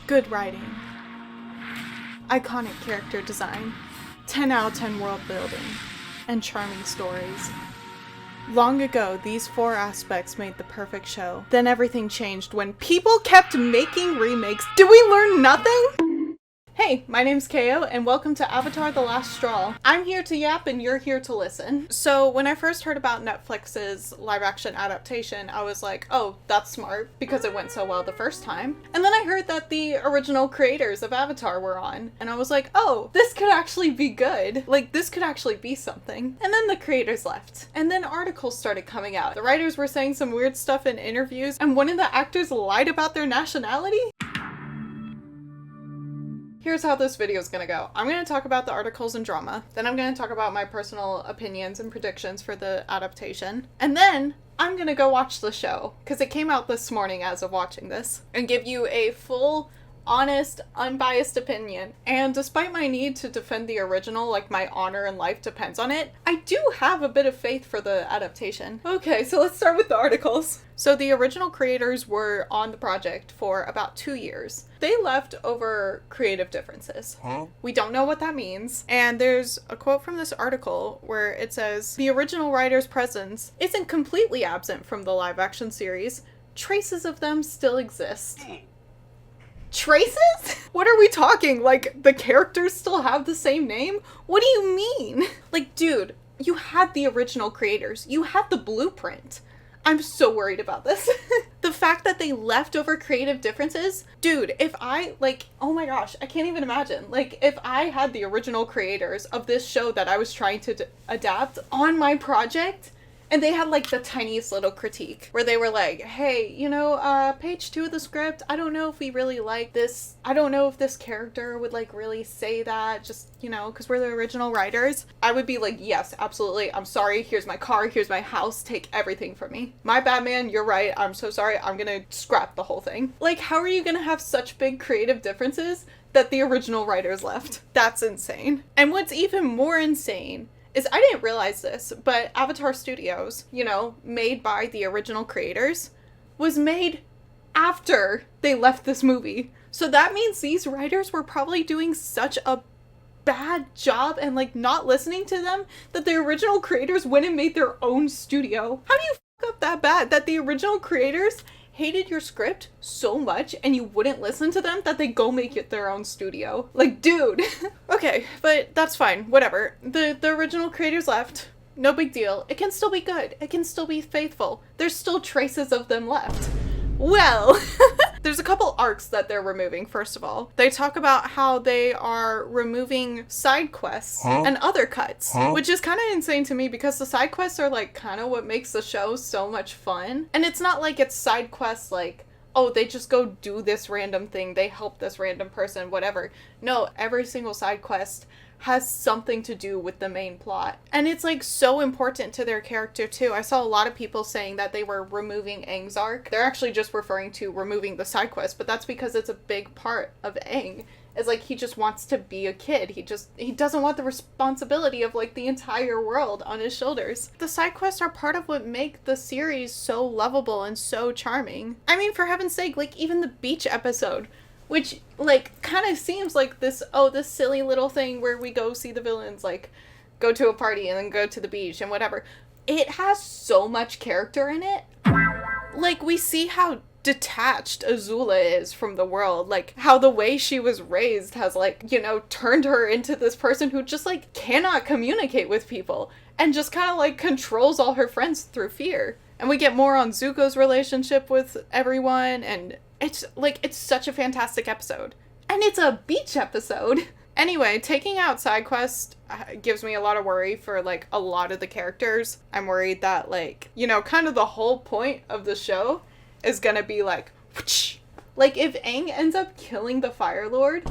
Good writing, iconic character design, 10 out of 10 world building, and charming stories. Long ago, these four aspects made the perfect show. Then everything changed when people kept making remakes. Did we learn nothing? Hey, my name's Ko, and welcome to Avatar: The Last Straw. I'm here to yap and you're here to listen. So when I first heard about Netflix's live-action adaptation, I was like, oh, that's smart, because it went so well the first time. And then I heard that the original creators of Avatar were on, and I was like, oh, this could actually be good. Like, this could actually be something. And then the creators left. And then articles started coming out. The writers were saying some weird stuff in interviews, and one of the actors lied about their nationality? Here's how this video is gonna go. I'm gonna talk about the articles and drama, then I'm gonna talk about my personal opinions and predictions for the adaptation, and then I'm gonna go watch the show, because it came out this morning as of watching this, and give you a full, honest, unbiased opinion. And despite my need to defend the original, like my honor and life depends on it, I do have a bit of faith for the adaptation. Okay, so let's start with the articles. So the original creators were on the project for about 2 years. They left over creative differences. We don't know what that means. And there's a quote from this article where it says, the original writer's presence isn't completely absent from the live action series. Traces of them still exist. Traces? What are we talking? Like, the characters still have the same name? What do you mean? Like, dude, you had the original creators. You had the blueprint. I'm so worried about this. The fact that they left over creative differences, dude, if I, like, oh my gosh, I can't even imagine. Like, if I had the original creators of this show that I was trying to adapt on my project, and they had, like, the tiniest little critique where they were like, hey, you know, page 2 of the script, I don't know if we really like this. I don't know if this character would, like, really say that, just, you know, because we're the original writers. I would be like, yes, absolutely. I'm sorry. Here's my car. Here's my house. Take everything from me. My bad, man. You're right. I'm so sorry. I'm gonna scrap the whole thing. Like, how are you gonna have such big creative differences that the original writers left? That's insane. And what's even more insane is I didn't realize this, but Avatar Studios, you know, made by the original creators, was made after they left this movie. So that means these writers were probably doing such a bad job and, like, not listening to them that the original creators went and made their own studio. How do you fuck up that bad? That the original creators hated your script so much and you wouldn't listen to them that they go make it their own studio. Like, dude. Okay, but that's fine. Whatever. The original creators left. No big deal. It can still be good. It can still be faithful. There's still traces of them left. Well, there's a couple arcs that they're removing, first of all. They talk about how they are removing side quests and other cuts, which is kind of insane to me because the side quests are, like, kind of what makes the show so much fun. And it's not like it's side quests like, oh, they just go do this random thing, they help this random person, whatever. No, every single side quest has something to do with the main plot. And it's, like, so important to their character too. I saw a lot of people saying that they were removing Aang's arc. They're actually just referring to removing the side quest, but that's because it's a big part of Aang. It's like he just wants to be a kid. He doesn't want the responsibility of, like, the entire world on his shoulders. The side quests are part of what make the series so lovable and so charming. I mean, for heaven's sake, like, even the beach episode, which, like, kind of seems like this silly little thing where we go see the villains, like, go to a party and then go to the beach and whatever. It has so much character in it. Like, we see how detached Azula is from the world. Like, how the way she was raised has, like, you know, turned her into this person who just, like, cannot communicate with people and just kind of, like, controls all her friends through fear. And we get more on Zuko's relationship with everyone, and it's, like, it's such a fantastic episode. And it's a beach episode. Anyway, taking out side quests gives me a lot of worry for, like, a lot of the characters. I'm worried that, like, you know, kind of the whole point of the show is gonna be, like, whoosh. Like, if Aang ends up killing the Fire Lord,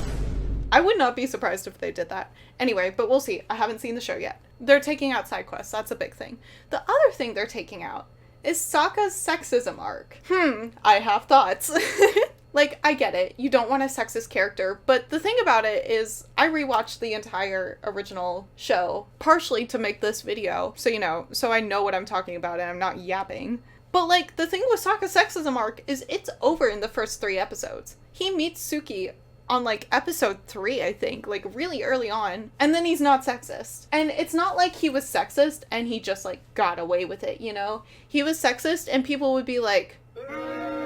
I would not be surprised if they did that. Anyway, but we'll see. I haven't seen the show yet. They're taking out side quests. That's a big thing. The other thing they're taking out is Sokka's sexism arc. I have thoughts. Like, I get it. You don't want a sexist character, but the thing about it is I rewatched the entire original show, partially to make this video, so, you know, so I know what I'm talking about and I'm not yapping. But, like, the thing with Sokka's sexism arc is it's over in the first 3 episodes. He meets Suki on, like, episode 3, I think, like, really early on, and then he's not sexist. And it's not like he was sexist and he just, like, got away with it, you know? He was sexist and people would be like,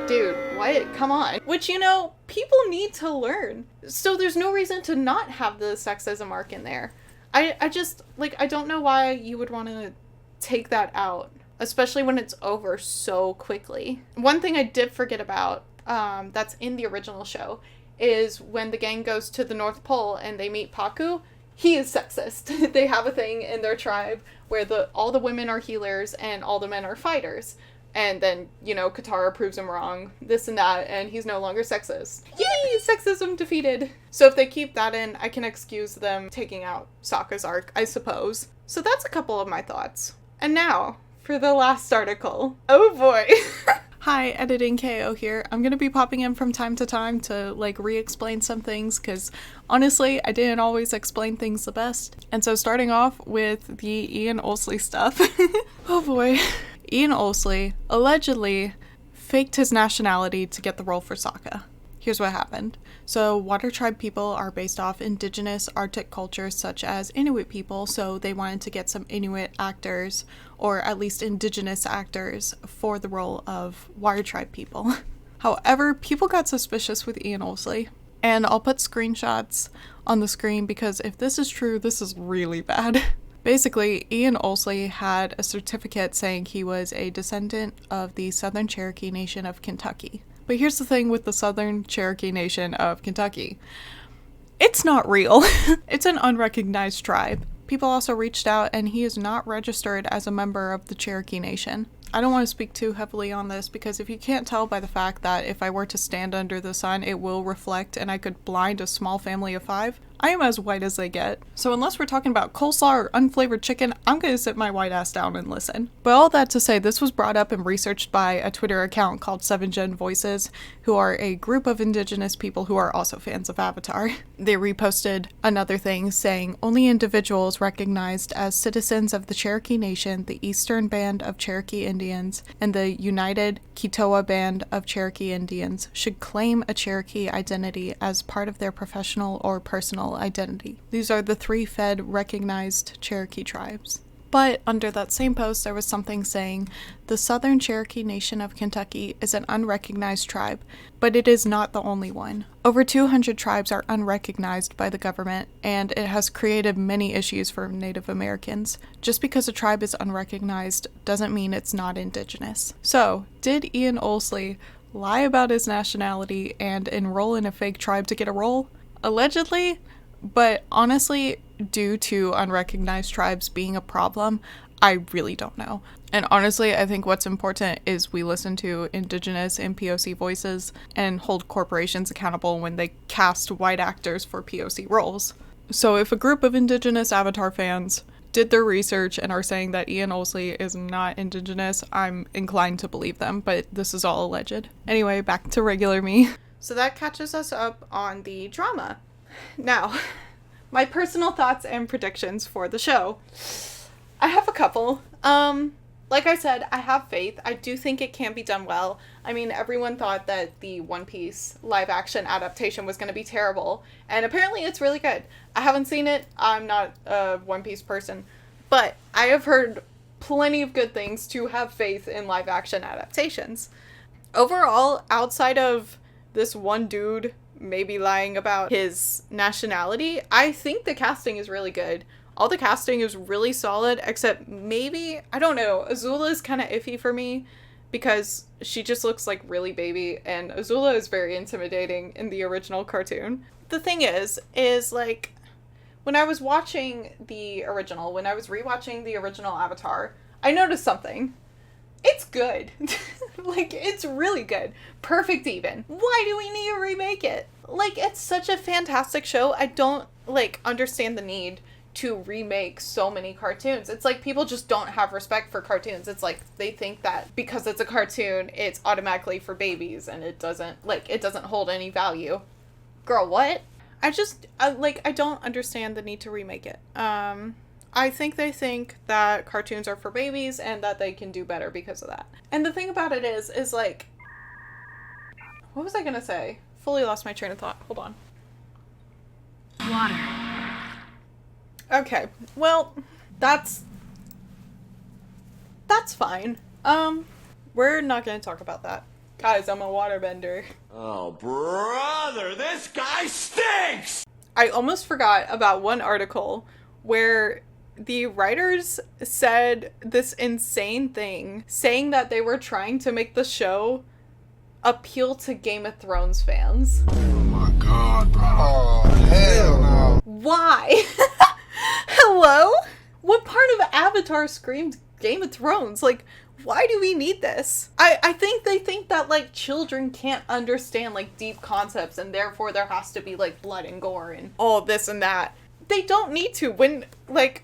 dude, what? Come on. Which, you know, people need to learn. So there's no reason to not have the sexism arc in there. I just, like, I don't know why you would want to take that out, especially when it's over so quickly. One thing I did forget about, that's in the original show, is when the gang goes to the North Pole and they meet Paku, he is sexist. They have a thing in their tribe where all the women are healers and all the men are fighters. And then, you know, Katara proves him wrong, this and that, and he's no longer sexist. Yay! Sexism defeated! So if they keep that in, I can excuse them taking out Sokka's arc, I suppose. So that's a couple of my thoughts. And now, for the last article. Oh boy! Hi, Editing KO here. I'm gonna be popping in from time to time to, like, re-explain some things, because honestly, I didn't always explain things the best. And so starting off with the Ian Olsley stuff. Oh boy. Ian Olsley allegedly faked his nationality to get the role for Sokka. Here's what happened. So, Water Tribe people are based off indigenous Arctic cultures such as Inuit people, so they wanted to get some Inuit actors, or at least indigenous actors, for the role of Water Tribe people. However, people got suspicious with Ian Olsley, and I'll put screenshots on the screen because if this is true, this is really bad. Basically, Ian Olsley had a certificate saying he was a descendant of the Southern Cherokee Nation of Kentucky. But here's the thing with the Southern Cherokee Nation of Kentucky. It's not real. It's an unrecognized tribe. People also reached out and he is not registered as a member of the Cherokee Nation. I don't want to speak too heavily on this because if you can't tell by the fact that if I were to stand under the sun, it will reflect and I could blind a small family of 5, I am as white as they get. So unless we're talking about coleslaw or unflavored chicken, I'm gonna sit my white ass down and listen. But all that to say, this was brought up and researched by a Twitter account called 7gen Voices, who are a group of indigenous people who are also fans of Avatar. They reposted another thing saying, only individuals recognized as citizens of the Cherokee Nation, the Eastern Band of Cherokee Indians, and the United Kitowa Band of Cherokee Indians should claim a Cherokee identity as part of their professional or personal identity. These are the 3 Fed recognized Cherokee tribes. But under that same post, there was something saying, the Southern Cherokee Nation of Kentucky is an unrecognized tribe, but it is not the only one. Over 200 tribes are unrecognized by the government, and it has created many issues for Native Americans. Just because a tribe is unrecognized doesn't mean it's not indigenous. So, did Ian Olsley lie about his nationality and enroll in a fake tribe to get a role? Allegedly, but honestly, due to unrecognized tribes being a problem, I really don't know. And honestly, I think what's important is we listen to indigenous and POC voices and hold corporations accountable when they cast white actors for POC roles. So if a group of indigenous Avatar fans did their research and are saying that Ian Olsley is not indigenous, I'm inclined to believe them, but this is all alleged. Anyway, back to regular me. So that catches us up on the drama. Now, my personal thoughts and predictions for the show. I have a couple. Like I said, I have faith. I do think it can be done well. I mean, everyone thought that the One Piece live action adaptation was going to be terrible, and apparently it's really good. I haven't seen it. I'm not a One Piece person, but I have heard plenty of good things to have faith in live action adaptations. Overall, outside of this one dude maybe lying about his nationality, I think the casting is really good. All the casting is really solid, except maybe, I don't know, Azula is kind of iffy for me because she just looks like really baby, and Azula is very intimidating in the original cartoon. The thing is like, when I was watching the original, when I was rewatching the original Avatar, I noticed something. It's good. Like, it's really good. Perfect even. Why do we need to remake it? Like, it's such a fantastic show. I don't, like, understand the need to remake so many cartoons. It's like people just don't have respect for cartoons. It's like they think that because it's a cartoon, it's automatically for babies and it doesn't hold any value. Girl, what? I don't understand the need to remake it. I think they think that cartoons are for babies and that they can do better because of that. And the thing about it is like, what was I gonna say? Fully lost my train of thought. Hold on. Water. Okay, well, that's fine. We're not gonna talk about that. Guys, I'm a waterbender. Oh, brother, this guy stinks! I almost forgot about one article where the writers said this insane thing, saying that they were trying to make the show appeal to Game of Thrones fans. Oh my god, bro. Oh, hell no. Why? Hello? What part of Avatar screamed Game of Thrones? Like, why do we need this? I think they think that, like, children can't understand, like, deep concepts, and therefore there has to be, like, blood and gore and all this and that. They don't need to. When, like,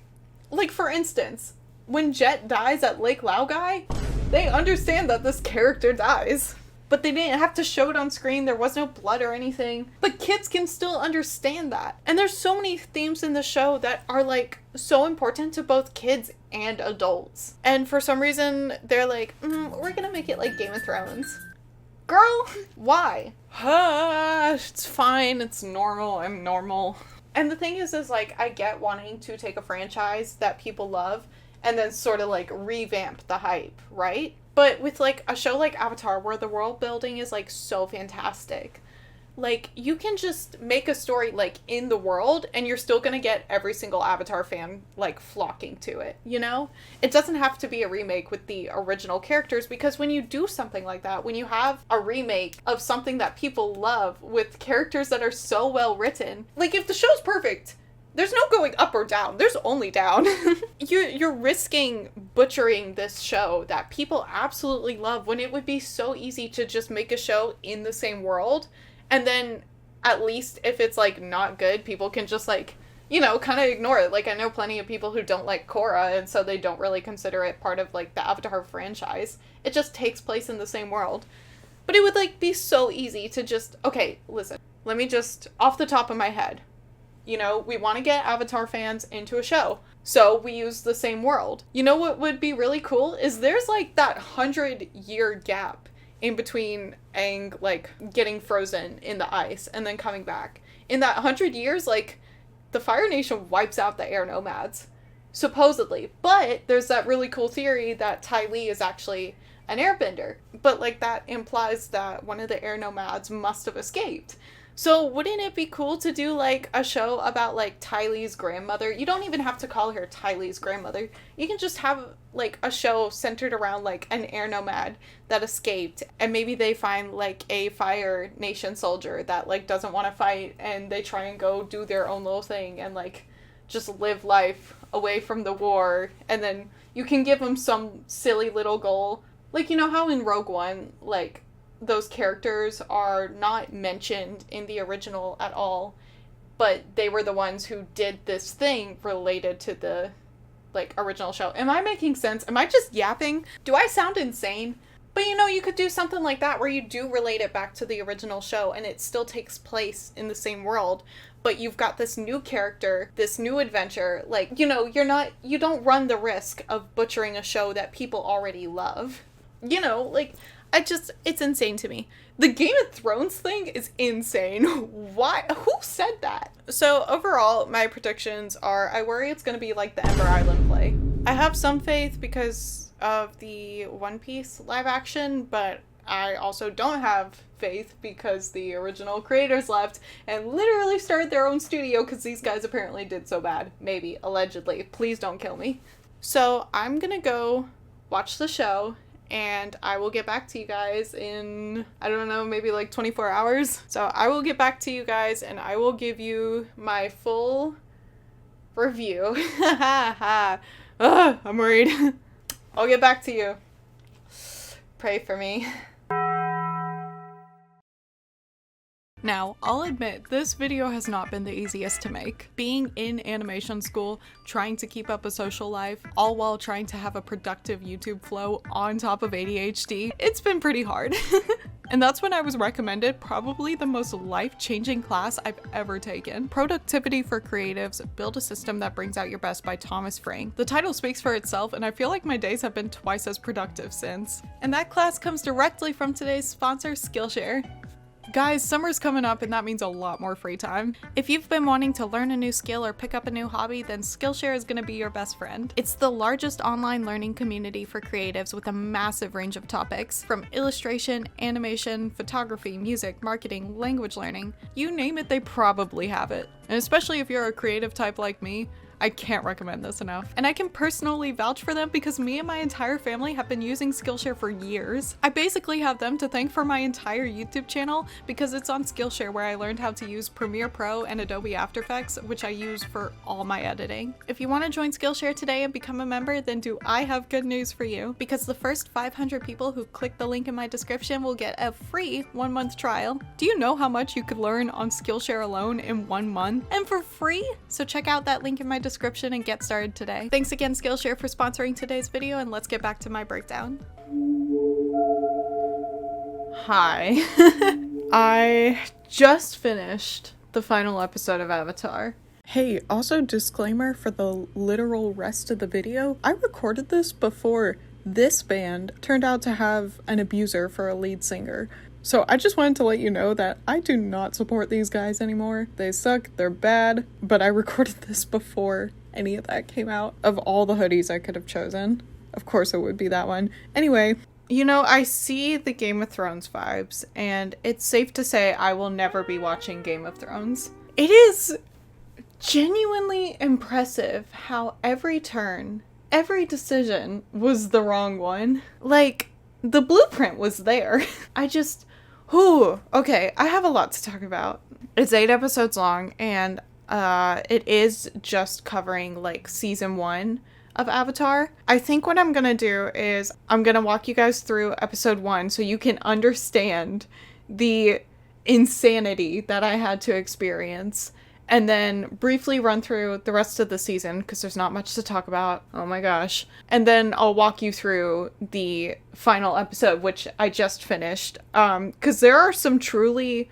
for instance, when Jet dies at Lake Laogai, they understand that this character dies. But they didn't have to show it on screen. There was no blood or anything. But kids can still understand that. And there's so many themes in the show that are, like, so important to both kids and adults. And for some reason, they're like, we're gonna make it like Game of Thrones. Girl, why? It's fine. It's normal. I'm normal. And the thing is like, I get wanting to take a franchise that people love and then sort of, like, revamp the hype, right? But with, like, a show like Avatar, where the world building is, like, so fantastic, like, you can just make a story, like, in the world, and you're still gonna get every single Avatar fan, like, flocking to it, you know? It doesn't have to be a remake with the original characters, because when you do something like that, when you have a remake of something that people love with characters that are so well written, like, if the show's perfect, there's no going up or down. There's only down. You're risking butchering this show that people absolutely love when it would be so easy to just make a show in the same world. And then at least if it's, like, not good, people can just, like, you know, kind of ignore it. Like, I know plenty of people who don't like Korra, and so they don't really consider it part of, like, the Avatar franchise. It just takes place in the same world. But it would, like, be so easy to just, okay, listen, let me just, off the top of my head, you know, we want to get Avatar fans into a show, so we use the same world. You know what would be really cool is there's, like, that 100-year gap in between Aang, like, getting frozen in the ice and then coming back. In that 100 years, like, the Fire Nation wipes out the air nomads, supposedly. But there's that really cool theory that Ty Lee is actually an airbender. But, like, that implies that one of the air nomads must have escaped. So wouldn't it be cool to do, like, a show about, like, Ty Lee's grandmother? You don't even have to call her Ty Lee's grandmother. You can just have, like, a show centered around, like, an air nomad that escaped. And maybe they find, like, a Fire Nation soldier that, like, doesn't want to fight. And they try and go do their own little thing and, like, just live life away from the war. And then you can give them some silly little goal. Like, you know how in Rogue One, like, those characters are not mentioned in the original at all, but they were the ones who did this thing related to the, like, original show. Am I making sense? Am I just yapping? Do I sound insane? But, you know, you could do something like that where you do relate it back to the original show and it still takes place in the same world, but you've got this new character, this new adventure. Like, you know, you don't run the risk of butchering a show that people already love. You know, like, it's insane to me. The Game of Thrones thing is insane. Why? Who said that? So overall, my predictions are, I worry it's going to be like the Ember Island play. I have some faith because of the One Piece live action, but I also don't have faith because the original creators left and literally started their own studio because these guys apparently did so bad. Maybe, allegedly. Please don't kill me. So I'm going to go watch the show, and I will get back to you guys in, I don't know, maybe like 24 hours. So I will get back to you guys and I will give you my full review. I'm worried. I'll get back to you. Pray for me. Now, I'll admit, this video has not been the easiest to make. Being in animation school, trying to keep up a social life, all while trying to have a productive YouTube flow on top of ADHD, it's been pretty hard. And that's when I was recommended probably the most life-changing class I've ever taken. Productivity for Creatives, Build a System That Brings Out Your Best by Thomas Frank. The title speaks for itself, and I feel like my days have been twice as productive since. And that class comes directly from today's sponsor, Skillshare. Guys, summer's coming up and that means a lot more free time. If you've been wanting to learn a new skill or pick up a new hobby, then Skillshare is going to be your best friend. It's the largest online learning community for creatives with a massive range of topics, from illustration, animation, photography, music, marketing, language learning. You name it, they probably have it. And especially if you're a creative type like me, I can't recommend this enough. And I can personally vouch for them because me and my entire family have been using Skillshare for years. I basically have them to thank for my entire YouTube channel because it's on Skillshare where I learned how to use Premiere Pro and Adobe After Effects, which I use for all my editing. If you want to join Skillshare today and become a member, then do I have good news for you, because the first 500 people who click the link in my description will get a free 1-month trial. Do you know how much you could learn on Skillshare alone in 1 month? And for free? So check out that link in my description and get started today. Thanks again, Skillshare, for sponsoring today's video, and let's get back to my breakdown. Hi. I just finished the final episode of Avatar. Hey, also disclaimer for the literal rest of the video, I recorded this before this band turned out to have an abuser for a lead singer. So I just wanted to let you know that I do not support these guys anymore. They suck, they're bad, but I recorded this before any of that came out. Of all the hoodies I could have chosen, of course it would be that one. Anyway, you know, I see the Game of Thrones vibes, and it's safe to say I will never be watching Game of Thrones. It is genuinely impressive how every turn, every decision was the wrong one. Like, the blueprint was there. Okay, I have a lot to talk about. It's 8 episodes long, and it is just covering, like, season 1 of Avatar. I think what I'm gonna do is I'm gonna walk you guys through episode 1 so you can understand the insanity that I had to experience, and then briefly run through the rest of the season because there's not much to talk about. Oh my gosh. And then I'll walk you through the final episode, which I just finished, because there are some truly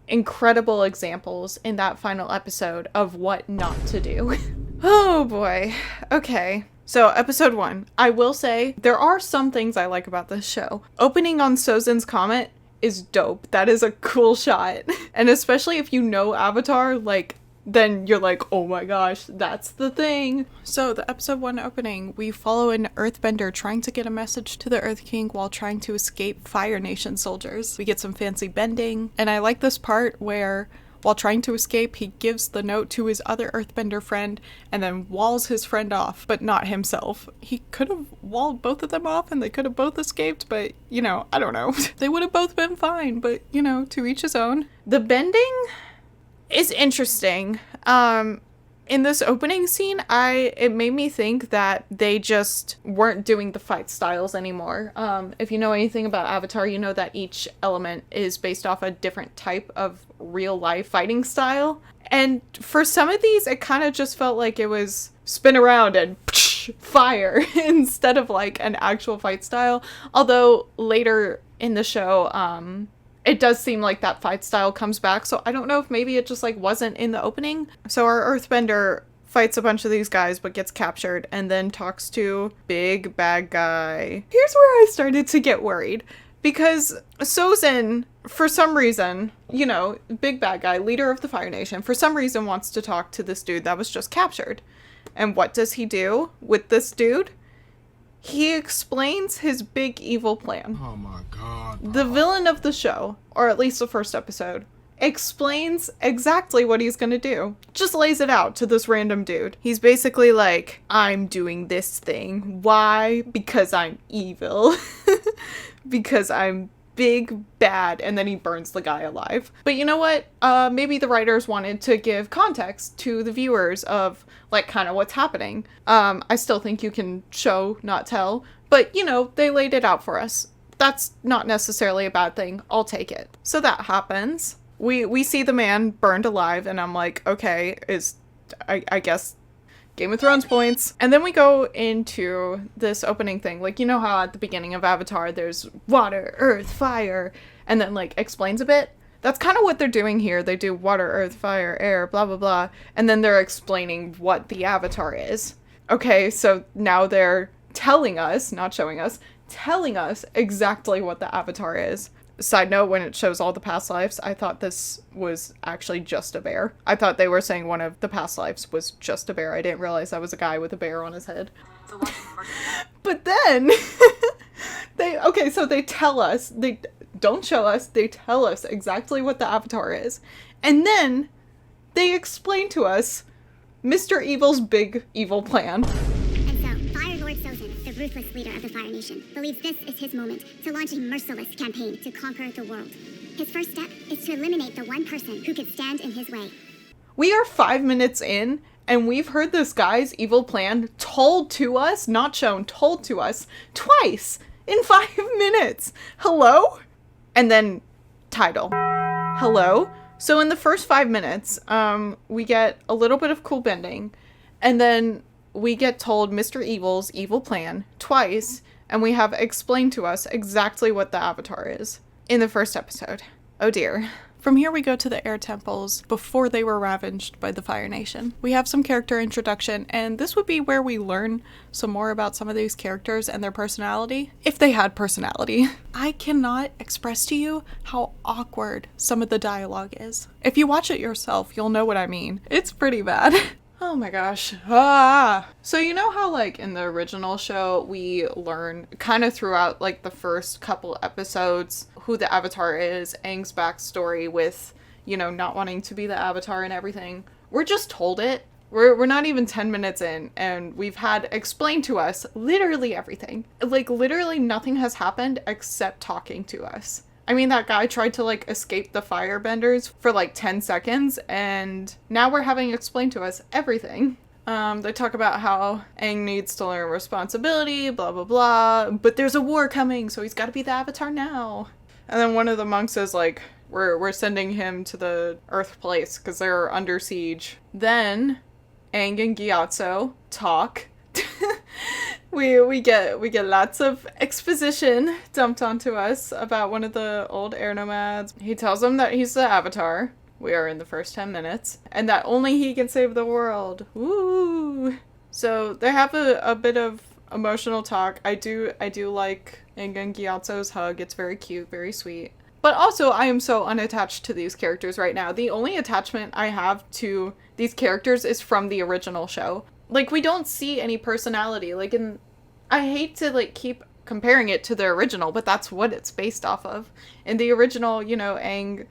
incredible examples in that final episode of what not to do. Oh boy. Okay. So episode 1. I will say there are some things I like about this show. Opening on Sozin's comet is dope. That is a cool shot. And especially if you know Avatar, like, then you're like, oh my gosh, that's the thing. So the episode 1 opening, we follow an earthbender trying to get a message to the Earth King while trying to escape Fire Nation soldiers. We get some fancy bending, and I like this part where while trying to escape, he gives the note to his other earthbender friend and then walls his friend off, but not himself. He could have walled both of them off and they could have both escaped, but, you know, I don't know. They would have both been fine, but, you know, to each his own. The bending is interesting. In this opening scene, it made me think that they just weren't doing the fight styles anymore. If you know anything about Avatar, you know that each element is based off a different type of real life fighting style. And for some of these, it kind of just felt like it was spin around and fire instead of like an actual fight style. Although later in the show, it does seem like that fight style comes back, so I don't know if maybe it just, like, wasn't in the opening. So our earthbender fights a bunch of these guys but gets captured and then talks to big bad guy. Here's where I started to get worried, because Sozin, for some reason, you know, big bad guy, leader of the Fire Nation, for some reason wants to talk to this dude that was just captured. And what does he do with this dude? He explains his big evil plan. Oh my god. The villain of the show, or at least the first episode, explains exactly what he's gonna do. Just lays it out to this random dude. He's basically like, I'm doing this thing. Why? Because I'm evil. Because I'm big bad, and then he burns the guy alive. But you know what? Maybe the writers wanted to give context to the viewers of, like, kind of what's happening. I still think you can show, not tell, but, you know, they laid it out for us. That's not necessarily a bad thing. I'll take it. So that happens. We see the man burned alive, and I'm like, okay, I guess Game of Thrones points. And then we go into this opening thing. Like, you know how at the beginning of Avatar there's water, earth, fire, and then like explains a bit. That's kind of what they're doing here. They do water, earth, fire, air, blah, blah, blah. And then they're explaining what the avatar is. Okay, so now they're telling us, not showing us, telling us exactly what the avatar is. Side note, when it shows all the past lives, I thought this was actually just a bear. I thought they were saying one of the past lives was just a bear. I didn't realize that was a guy with a bear on his head. But then, so they tell us, they don't show us, they tell us exactly what the avatar is. And then they explain to us Mr. Evil's big evil plan. And so, Fire Lord Sozin, the ruthless leader of the Fire Nation, believes this is his moment to launch a merciless campaign to conquer the world. His first step is to eliminate the one person who could stand in his way. We are 5 minutes in, and we've heard this guy's evil plan told to us, not shown, told to us, twice in 5 minutes. Hello? And then, title. Hello? So in the first 5 minutes, we get a little bit of cool bending, and then we get told Mr. Evil's evil plan twice, and we have explained to us exactly what the avatar is in the first episode. Oh dear. From here we go to the air temples before they were ravaged by the Fire Nation. We have some character introduction, and this would be where we learn some more about some of these characters and their personality, if they had personality. I cannot express to you how awkward some of the dialogue is. If you watch it yourself, you'll know what I mean. It's pretty bad. Oh my gosh. So you know how like in the original show we learn kind of throughout like the first couple episodes who the avatar is, Aang's backstory with, you know, not wanting to be the avatar and everything. We're just told it. We're not even 10 minutes in and we've had explained to us literally everything. Like literally nothing has happened except talking to us. I mean, that guy tried to, like, escape the firebenders for, like, 10 seconds, and now we're having explained to us everything. They talk about how Aang needs to learn responsibility, blah, blah, blah, but there's a war coming, so he's gotta be the avatar now. And then one of the monks is like, we're sending him to the Earth place, because they're under siege. Then, Aang and Gyatso talk. We get lots of exposition dumped onto us about one of the old air nomads. He tells them that he's the avatar. We are in the first 10 minutes. And that only he can save the world. Woo! So they have a bit of emotional talk. I do like Aang and Gyatso's hug. It's very cute, very sweet. But also, I am so unattached to these characters right now. The only attachment I have to these characters is from the original show. Like, we don't see any personality. Like, I hate to, like, keep comparing it to the original, but that's what it's based off of. In the original, you know, Aang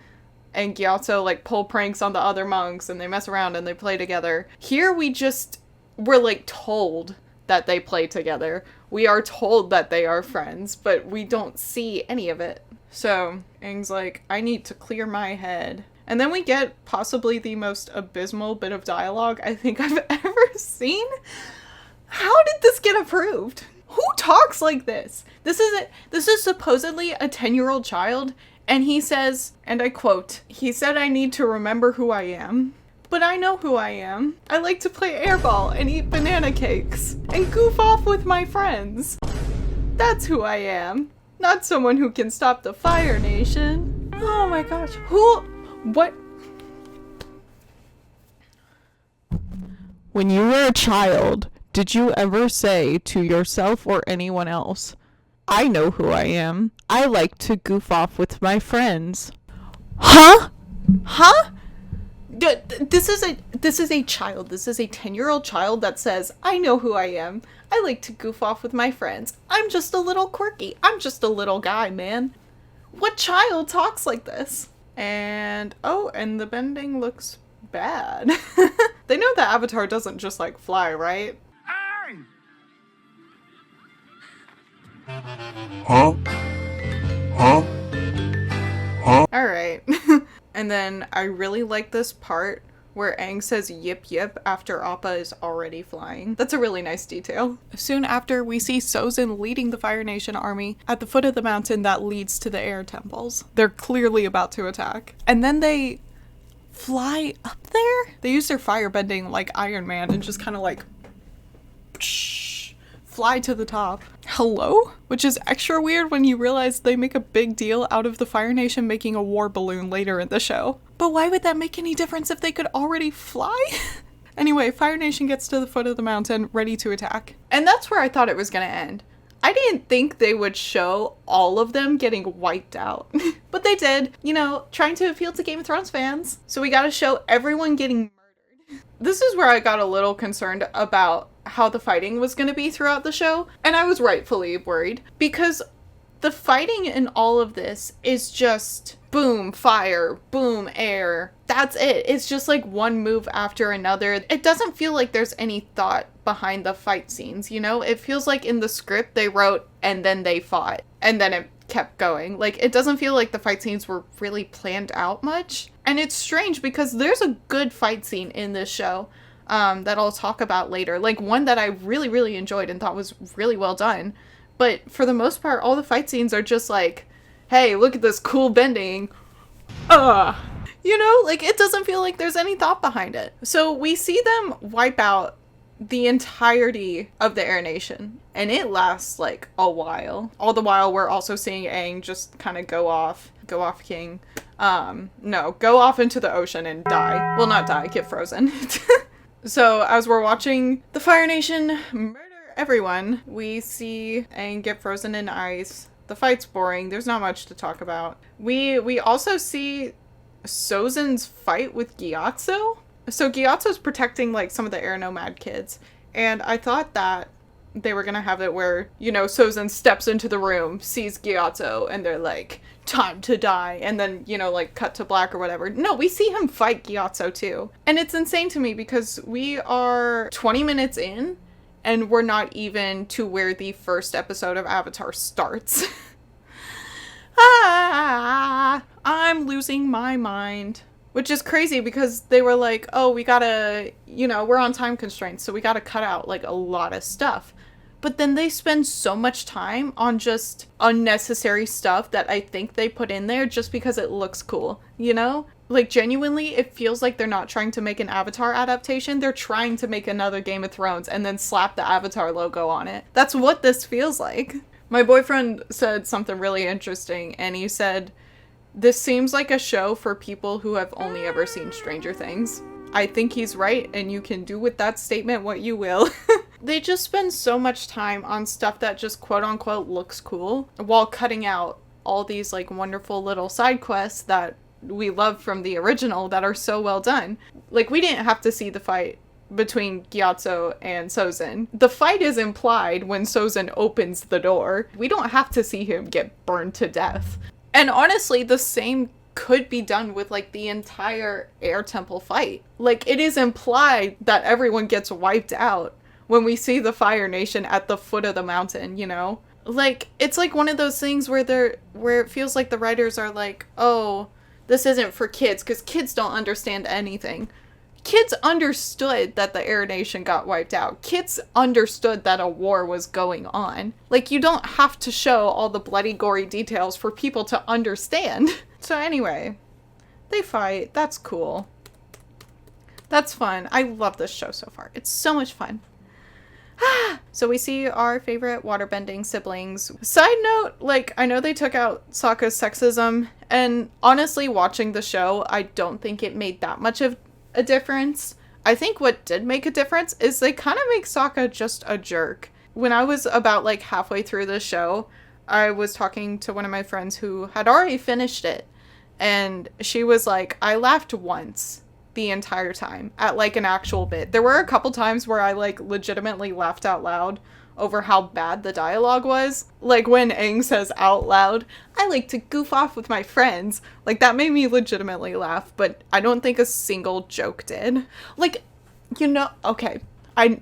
and Gyatso, like, pull pranks on the other monks, and they mess around and they play together. Here, we're, like, told that they play together. We are told that they are friends, but we don't see any of it. So, Aang's like, I need to clear my head. And then we get possibly the most abysmal bit of dialogue I think I've ever seen. How did this get approved? Who talks like this? This is supposedly a 10-year-old child, and he says, and I quote, he said I need to remember who I am. But I know who I am. I like to play airball and eat banana cakes and goof off with my friends. That's who I am. Not someone who can stop the Fire Nation. Oh my gosh. What? When you were a child, did you ever say to yourself or anyone else, I know who I am. I like to goof off with my friends. Huh? This is a child. This is a 10-year-old child that says, I know who I am. I like to goof off with my friends. I'm just a little quirky. I'm just a little guy, man. What child talks like this? And the bending looks bad. They know the avatar doesn't just like fly, right? Huh? Alright. And then I really like this part where Aang says yip yip after Appa is already flying. That's a really nice detail. Soon after, we see Sozin leading the Fire Nation army at the foot of the mountain that leads to the air temples. They're clearly about to attack. And then they fly up there? They use their fire bending like Iron Man and just kind of like fly to the top. Hello? Which is extra weird when you realize they make a big deal out of the Fire Nation making a war balloon later in the show. But why would that make any difference if they could already fly? Anyway, Fire Nation gets to the foot of the mountain, ready to attack. And that's where I thought it was gonna end. I didn't think they would show all of them getting wiped out. But they did, you know, trying to appeal to Game of Thrones fans. So we gotta show everyone getting murdered. This is where I got a little concerned about how the fighting was gonna be throughout the show. And I was rightfully worried, because the fighting in all of this is just boom, fire, boom, air. That's it. It's just like one move after another. It doesn't feel like there's any thought behind the fight scenes, you know? It feels like in the script they wrote and then they fought and then it kept going. Like, it doesn't feel like the fight scenes were really planned out much. And it's strange because there's a good fight scene in this show that I'll talk about later. Like, one that I really, really enjoyed and thought was really well done. But for the most part, all the fight scenes are just like, hey, look at this cool bending. You know, like, it doesn't feel like there's any thought behind it. So we see them wipe out the entirety of the Air Nation, and it lasts like a while. All the while we're also seeing Aang just kind of go off King. No, go off into the ocean and die. Well, not die, get frozen. So as we're watching the Fire Nation murder everyone, we see Aang get frozen in ice. The fight's boring. There's not much to talk about. We also see Sozin's fight with Gyatso. So Gyatso's protecting like some of the air nomad kids. And I thought that they were gonna have it where, you know, Sozin steps into the room, sees Gyatso, and they're like, time to die. And then, you know, like cut to black or whatever. No, we see him fight Gyatso too. And it's insane to me because we are 20 minutes in and we're not even to where the first episode of Avatar starts. I'm losing my mind. Which is crazy because they were like, oh, we gotta, you know, we're on time constraints, so we gotta cut out like a lot of stuff. But then they spend so much time on just unnecessary stuff that I think they put in there just because it looks cool, you know? Like, genuinely, it feels like they're not trying to make an Avatar adaptation. They're trying to make another Game of Thrones and then slap the Avatar logo on it. That's what this feels like. My boyfriend said something really interesting, and he said, this seems like a show for people who have only ever seen Stranger Things. I think he's right, and you can do with that statement what you will. They just spend so much time on stuff that just quote-unquote looks cool, while cutting out all these like wonderful little side quests that we love from the original that are so well done. Like, we didn't have to see the fight between Gyatso and Sozin. The fight is implied when Sozin opens the door. We don't have to see him get burned to death. And honestly, the same could be done with like the entire Air Temple fight. Like, it is implied that everyone gets wiped out when we see the Fire Nation at the foot of the mountain, you know? Like, it's like one of those things where it feels like the writers are like, oh, this isn't for kids, because kids don't understand anything. Kids understood that the Air Nation got wiped out. Kids understood that a war was going on. Like, you don't have to show all the bloody, gory details for people to understand. So anyway, they fight. That's cool. That's fun. I love this show so far. It's so much fun. So we see our favorite waterbending siblings. Side note, like, I know they took out Sokka's sexism, and honestly, watching the show, I don't think it made that much of a difference. I think what did make a difference is they kind of make Sokka just a jerk. When I was about like halfway through the show, I was talking to one of my friends who had already finished it, and she was like, I laughed once the entire time at like an actual bit. There were a couple times where I like legitimately laughed out loud over how bad the dialogue was. Like when Aang says out loud, I like to goof off with my friends. Like, that made me legitimately laugh, but I don't think a single joke did. Like, you know, okay,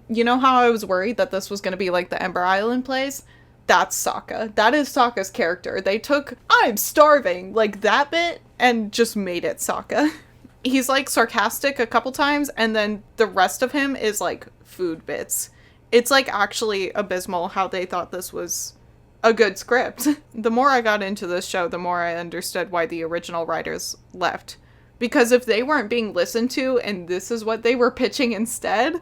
you know how I was worried that this was gonna be like the Ember Island plays? That's Sokka. That is Sokka's character. They took, I'm starving, like that bit, and just made it Sokka. He's like sarcastic a couple times, and then the rest of him is like food bits. It's like actually abysmal how they thought this was a good script. The more I got into this show, the more I understood why the original writers left. Because if they weren't being listened to and this is what they were pitching instead,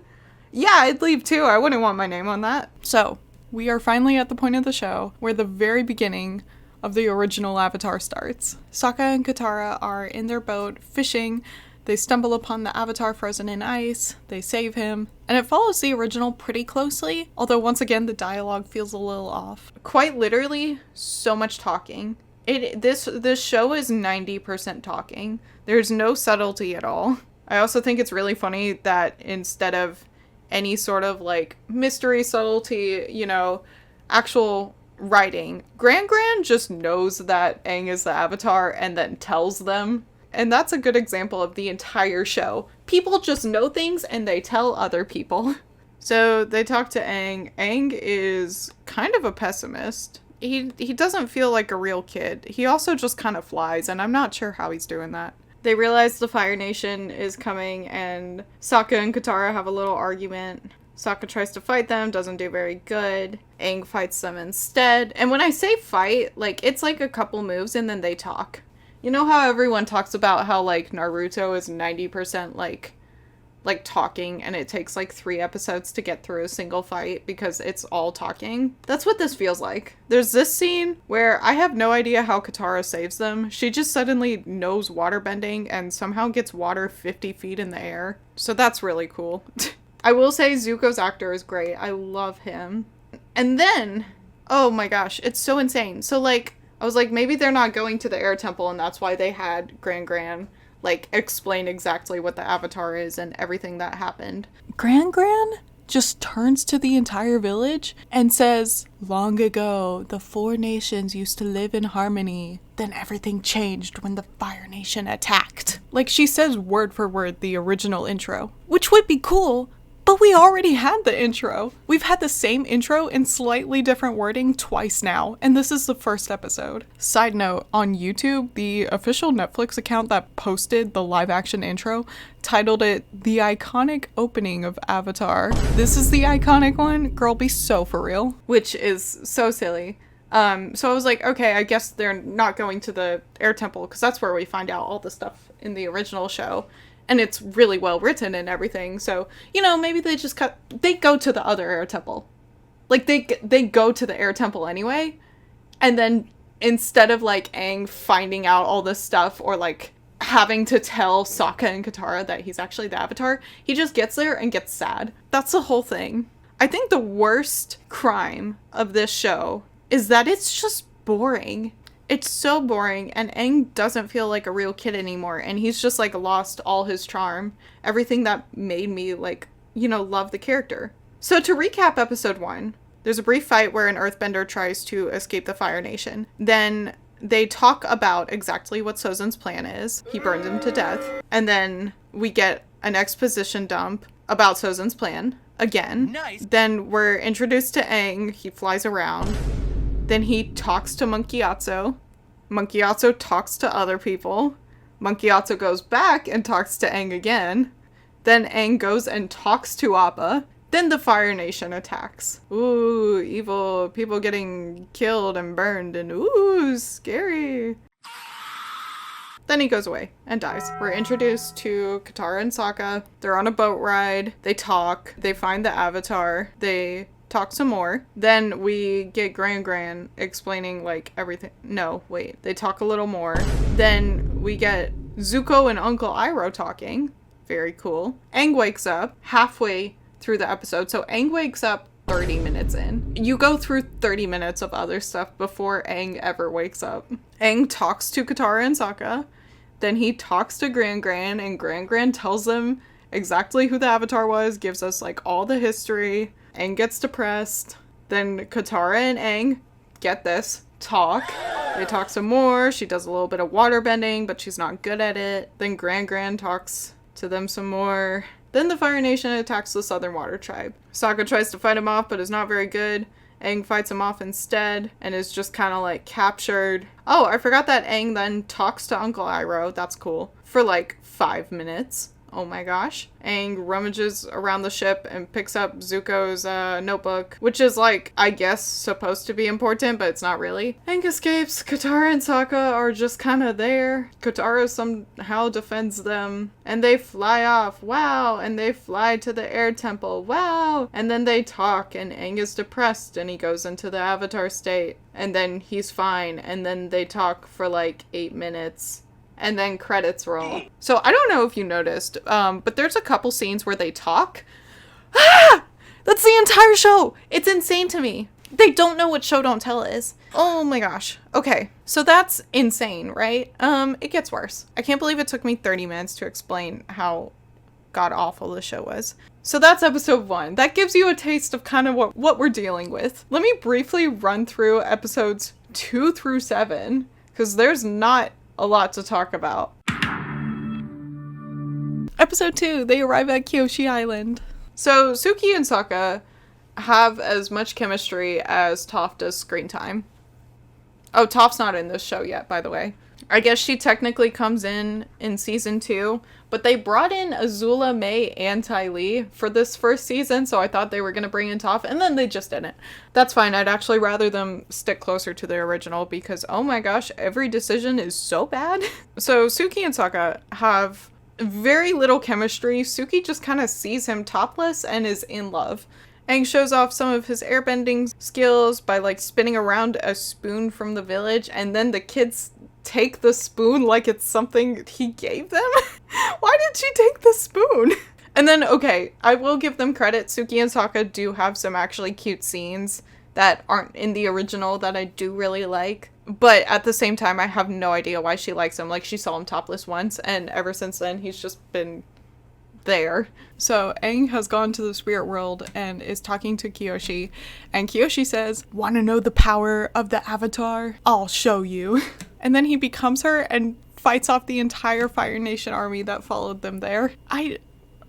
yeah, I'd leave too. I wouldn't want my name on that. So, we are finally at the point of the show where the very beginning of the original Avatar starts. Sokka and Katara are in their boat fishing. They stumble upon the Avatar frozen in ice. They save him. And it follows the original pretty closely, although once again the dialogue feels a little off. Quite literally, so much talking. This show is 90% talking. There's no subtlety at all. I also think it's really funny that instead of any sort of like mystery subtlety, you know, actual writing, Gran just knows that Aang is the Avatar and then tells them. And that's a good example of the entire show. People just know things and they tell other people. So they talk to Aang. Aang is kind of a pessimist. He doesn't feel like a real kid. He also just kind of flies, and I'm not sure how he's doing that. They realize the Fire Nation is coming, and Sokka and Katara have a little argument. Sokka tries to fight them, doesn't do very good. Aang fights them instead. And when I say fight, like, it's like a couple moves and then they talk. You know how everyone talks about how, like, Naruto is 90% like talking, and it takes like 3 episodes to get through a single fight because it's all talking? That's what this feels like. There's this scene where I have no idea how Katara saves them. She just suddenly knows waterbending and somehow gets water 50 feet in the air. So that's really cool. I will say Zuko's actor is great. I love him. And then, oh my gosh, it's so insane. So like, I was like, maybe they're not going to the air temple and that's why they had Gran like, explain exactly what the Avatar is and everything that happened. Gran just turns to the entire village and says, "Long ago, the 4 nations used to live in harmony. Then everything changed when the Fire Nation attacked." Like, she says word for word the original intro, which would be cool, but we already had the intro. We've had the same intro in slightly different wording twice now, and this is the first episode. Side note, on YouTube, the official Netflix account that posted the live action intro titled it "The Iconic Opening of Avatar." This is the iconic one? Girl, be so for real. Which is so silly. So I was like, okay, I guess they're not going to the air temple, because that's where we find out all the stuff in the original show. And it's really well written and everything. So, you know, maybe they go to the other air temple. Like, they go to the air temple anyway. And then instead of, like, Aang finding out all this stuff or, like, having to tell Sokka and Katara that he's actually the Avatar, he just gets there and gets sad. That's the whole thing. I think the worst crime of this show is that it's just boring. It's so boring, and Aang doesn't feel like a real kid anymore, and he's just, like, lost all his charm. Everything that made me, like, you know, love the character. So to recap episode 1, there's a brief fight where an earthbender tries to escape the Fire Nation. Then they talk about exactly what Sozin's plan is. He burned him to death. And then we get an exposition dump about Sozin's plan again. Nice. Then we're introduced to Aang. He flies around. Then he talks to Monkey Atso. Monkey Atso talks to other people. Monkey Atso goes back and talks to Aang again. Then Aang goes and talks to Appa. Then the Fire Nation attacks. Ooh, evil people getting killed and burned, and ooh, scary. Then he goes away and dies. We're introduced to Katara and Sokka. They're on a boat ride. They talk. They find the Avatar. They talk some more. Then we get Gran explaining, like, everything. No, wait. They talk a little more. Then we get Zuko and Uncle Iroh talking. Very cool. Aang wakes up halfway through the episode. So Aang wakes up 30 minutes in. You go through 30 minutes of other stuff before Aang ever wakes up. Aang talks to Katara and Sokka. Then he talks to Gran and Gran tells them exactly who the Avatar was, gives us, like, all the history. Aang gets depressed. Then Katara and Aang, get this, talk. They talk some more. She does a little bit of waterbending, but she's not good at it. Then Gran talks to them some more. Then the Fire Nation attacks the Southern Water Tribe. Sokka tries to fight him off, but is not very good. Aang fights him off instead, and is just kind of, like, captured. Oh, I forgot that Aang then talks to Uncle Iroh. That's cool. For, like, 5 minutes. Oh my gosh. Aang rummages around the ship and picks up Zuko's notebook, which is like, I guess, supposed to be important, but it's not really. Aang escapes. Katara and Sokka are just kind of there. Katara somehow defends them, and they fly off. Wow. And they fly to the air temple. Wow. And then they talk, and Aang is depressed, and he goes into the Avatar state, and then he's fine, and then they talk for like 8 minutes. And then credits roll. So I don't know if you noticed, but there's a couple scenes where they talk. Ah! That's the entire show! It's insane to me. They don't know what show don't tell is. Oh my gosh. Okay, so that's insane, right? It gets worse. I can't believe it took me 30 minutes to explain how god-awful the show was. So that's episode 1. That gives you a taste of kind of what we're dealing with. Let me briefly run through episodes 2 through 7, because there's not a lot to talk about. Episode 2, they arrive at Kyoshi Island. So Suki and Sokka have as much chemistry as Toph does screen time. Oh, Toph's not in this show yet, by the way. I guess she technically comes in season 2, but they brought in Azula, May, and Ty Lee for this first season, so I thought they were going to bring in Toph, and then they just didn't. That's fine. I'd actually rather them stick closer to the original because, oh my gosh, every decision is so bad. So Suki and Sokka have very little chemistry. Suki just kind of sees him topless and is in love. Aang shows off some of his airbending skills by like spinning around a spoon from the village, and then the kids take the spoon like it's something he gave them. Why did she take the spoon? And then, okay, I will give them credit. Suki and Sokka do have some actually cute scenes that aren't in the original that I do really like. But at the same time, I have no idea why she likes him. Like, she saw him topless once, and ever since then, he's just been there. So Aang has gone to the spirit world and is talking to Kyoshi, and Kyoshi says, "Want to know the power of the Avatar? I'll show you." And then he becomes her and fights off the entire Fire Nation army that followed them there. I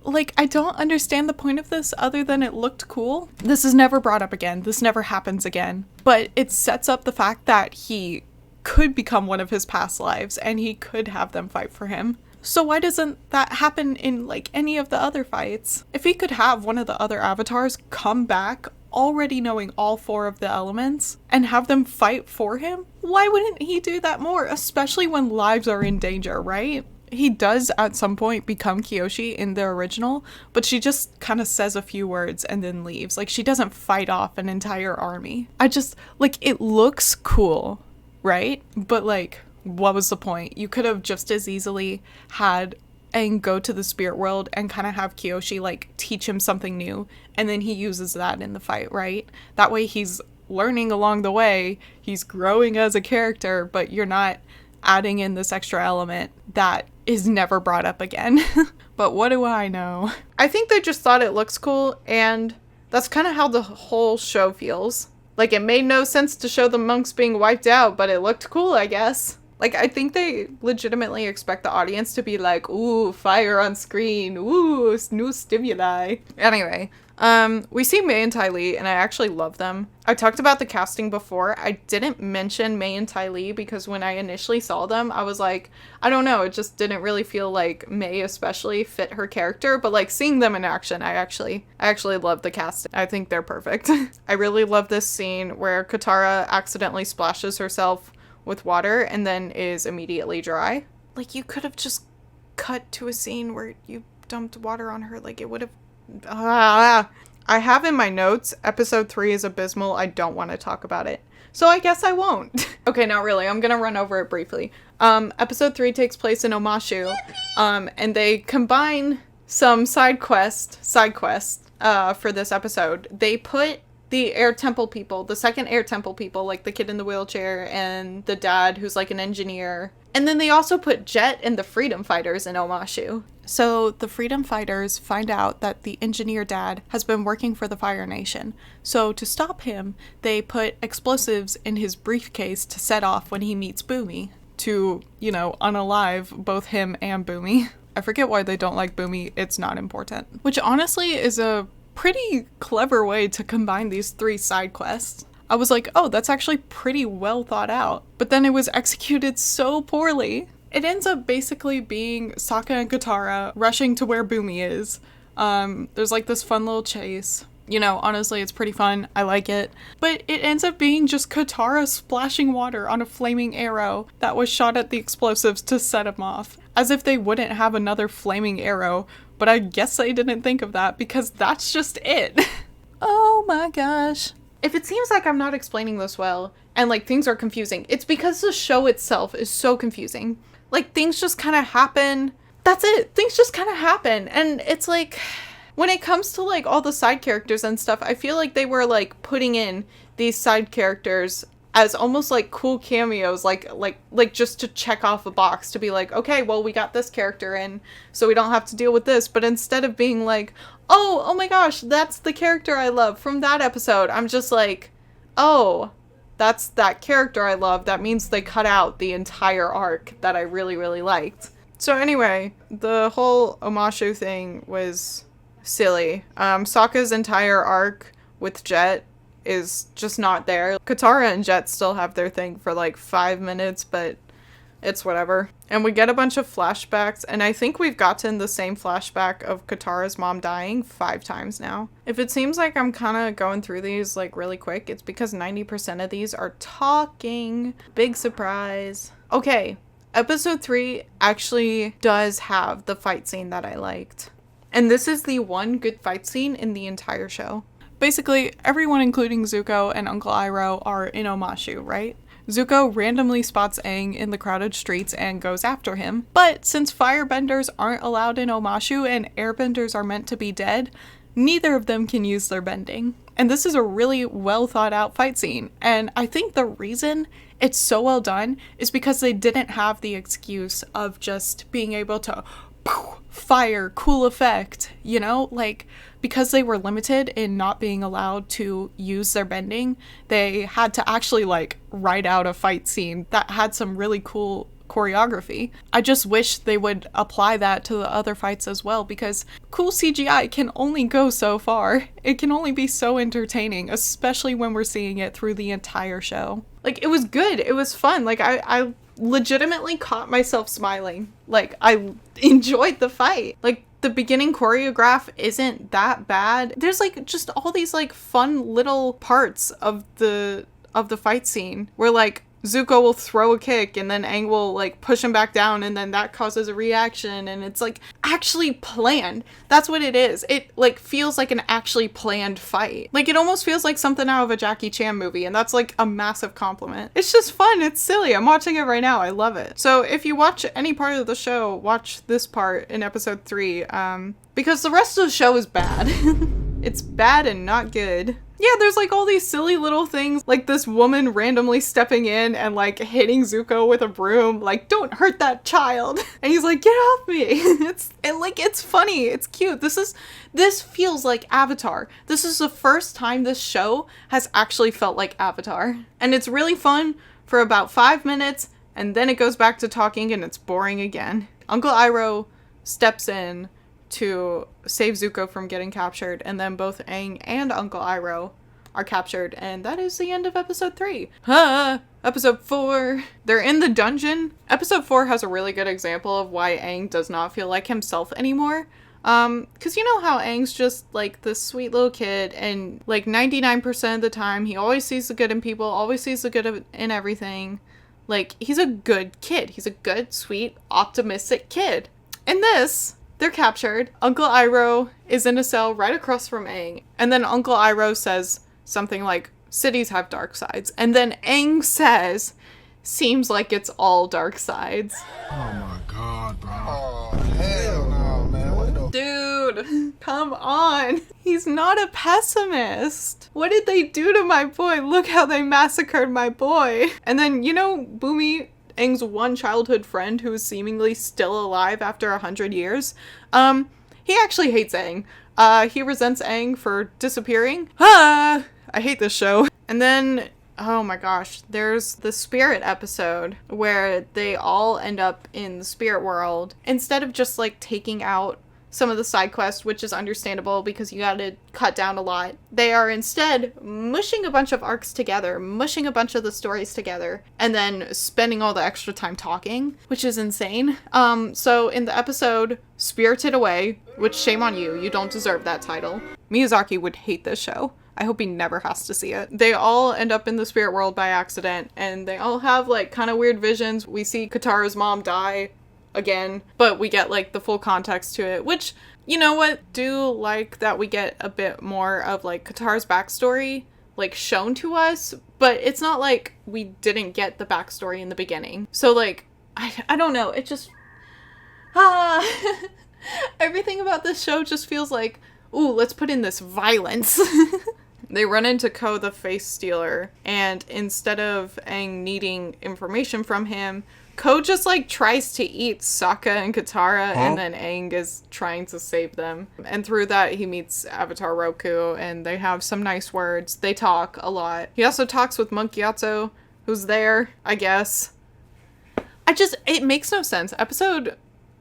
don't understand the point of this other than it looked cool. This is never brought up again. This never happens again. But it sets up the fact that he could become one of his past lives and he could have them fight for him. So why doesn't that happen in like any of the other fights? If he could have one of the other avatars come back already knowing all 4 of the elements and have them fight for him, why wouldn't he do that more? Especially when lives are in danger, right? He does at some point become Kyoshi in the original, but she just kind of says a few words and then leaves. Like, she doesn't fight off an entire army. It looks cool, right? But like, what was the point? You could have just as easily had Aang go to the spirit world and kind of have Kyoshi like teach him something new, and then he uses that in the fight, right? That way he's learning along the way, he's growing as a character, but you're not adding in this extra element that is never brought up again. But what do I know? I think they just thought it looks cool, and that's kind of how the whole show feels. Like, it made no sense to show the monks being wiped out, but it looked cool, I guess. Like, I think they legitimately expect the audience to be like, ooh, fire on screen, ooh, new stimuli. Anyway, we see May and Ty Lee, and I actually love them. I talked about the casting before. I didn't mention May and Ty Lee because when I initially saw them, I was like, I don't know, it just didn't really feel like May especially fit her character, but like seeing them in action, I actually love the casting. I think they're perfect. I really love this scene where Katara accidentally splashes herself with water and then is immediately dry. Like, you could have just cut to a scene where you dumped water on her. Like, it would have... I have in my notes, episode 3 is abysmal. I don't want to talk about it. So I guess I won't. Okay, not really. I'm gonna run over it briefly. Episode 3 takes place in Omashu. And they combine some side quests for this episode. They put the air temple people, the second air temple people, like the kid in the wheelchair and the dad who's like an engineer. And then they also put Jet and the freedom fighters in Omashu. So the freedom fighters find out that the engineer dad has been working for the Fire Nation. So to stop him, they put explosives in his briefcase to set off when he meets Boomy to, unalive both him and Boomy. I forget why they don't like Boomy. It's not important. Which honestly is a pretty clever way to combine these 3 side quests. I was like, oh, that's actually pretty well thought out. But then it was executed so poorly. it ends up basically being Sokka and Katara rushing to where Boomy is. There's like this fun little chase. You know, honestly, it's pretty fun. I like it. But it ends up being just Katara splashing water on a flaming arrow that was shot at the explosives to set him off. As if they wouldn't have another flaming arrow, but I guess they didn't think of that because that's just it. Oh my gosh. If it seems like I'm not explaining this well, and like things are confusing, it's because the show itself is so confusing. Like things just kind of happen. That's it. Things just kind of happen. And it's like, when it comes to like all the side characters and stuff, I feel like they were like putting in these side characters as almost like cool cameos, like just to check off a box to be like, okay, well, we got this character in, so we don't have to deal with this. But instead of being like, oh my gosh, that's the character I love from that episode, I'm just like, oh, that's that character I love. That means they cut out the entire arc that I really, really liked. So anyway, the whole Omashu thing was silly. Sokka's entire arc with Jet is just not there. Katara and Jet still have their thing for like 5 minutes, but it's whatever. And we get a bunch of flashbacks, and I think we've gotten the same flashback of Katara's mom dying 5 times now. If it seems like I'm kind of going through these like really quick, it's because 90% of these are talking. Big surprise. Okay, episode 3 actually does have the fight scene that I liked. And this is the one good fight scene in the entire show. Basically, everyone including Zuko and Uncle Iroh are in Omashu, right? Zuko randomly spots Aang in the crowded streets and goes after him. But since firebenders aren't allowed in Omashu and airbenders are meant to be dead, neither of them can use their bending. And this is a really well thought out fight scene. And I think the reason it's so well done is because they didn't have the excuse of just being able to fire, cool effect, you know, like because they were limited in not being allowed to use their bending, they had to actually like write out a fight scene that had some really cool choreography. I just wish they would apply that to the other fights as well, because cool CGI can only go so far. It can only be so entertaining, especially when we're seeing it through the entire show. Like, it was good, it was fun, like I legitimately caught myself smiling. Like, I enjoyed the fight. Like, the beginning choreograph isn't that bad. There's like just all these like fun little parts of the fight scene where like Zuko will throw a kick and then Aang will like push him back down and then that causes a reaction, and it's like actually planned. That's what it is. It like feels like an actually planned fight. Like it almost feels like something out of a Jackie Chan movie, and that's like a massive compliment. It's just fun. It's silly. I'm watching it right now. I love it. So if you watch any part of the show, watch this part in episode 3, because the rest of the show is bad. It's bad and not good. Yeah, there's like all these silly little things, like this woman randomly stepping in and like hitting Zuko with a broom, like, don't hurt that child. And he's like, get off me. It's funny, it's cute. This feels like Avatar. This is the first time this show has actually felt like Avatar. And it's really fun for about 5 minutes, and then it goes back to talking and it's boring again. Uncle Iroh steps in to save Zuko from getting captured, and then both Aang and Uncle Iroh are captured, and that is the end of episode 3. Episode 4. They're in the dungeon. Episode 4 has a really good example of why Aang does not feel like himself anymore. Cause you know how Aang's just like this sweet little kid, and like 99% of the time he always sees the good in people, always sees the good in everything. Like, he's a good kid. He's a good, sweet, optimistic kid. In this, they're captured. Uncle Iroh is in a cell right across from Aang. And then Uncle Iroh says something like, cities have dark sides. And then Aang says, seems like it's all dark sides. Oh my god, bro. Oh, hell no, man. What the... Dude, come on. He's not a pessimist. What did they do to my boy? Look how they massacred my boy. And then, you know, Boomy, Aang's one childhood friend who is seemingly still alive after 100 years, he actually hates Aang. He resents Aang for disappearing. I hate this show. And then, oh my gosh, there's the spirit episode where they all end up in the spirit world. Instead of just like taking out some of the side quests, which is understandable because you gotta cut down a lot. They are instead mushing a bunch of arcs together, mushing a bunch of the stories together, and then spending all the extra time talking, which is insane. So in the episode Spirited Away, which shame on you, you don't deserve that title. Miyazaki would hate this show. I hope he never has to see it. They all end up in the spirit world by accident, and they all have like kind of weird visions. We see Katara's mom die again, but we get like the full context to it, which, you know what, do like that we get a bit more of like Katara's backstory like shown to us, but it's not like we didn't get the backstory in the beginning. So like, I don't know, it just, everything about this show just feels like, ooh, let's put in this violence. They run into Ko the face stealer, and instead of Aang needing information from him, Ko just like tries to eat Sokka and Katara, and then Aang is trying to save them. And through that, he meets Avatar Roku, and they have some nice words. They talk a lot. He also talks with Monk Gyatso, who's there, I guess. It makes no sense. Episode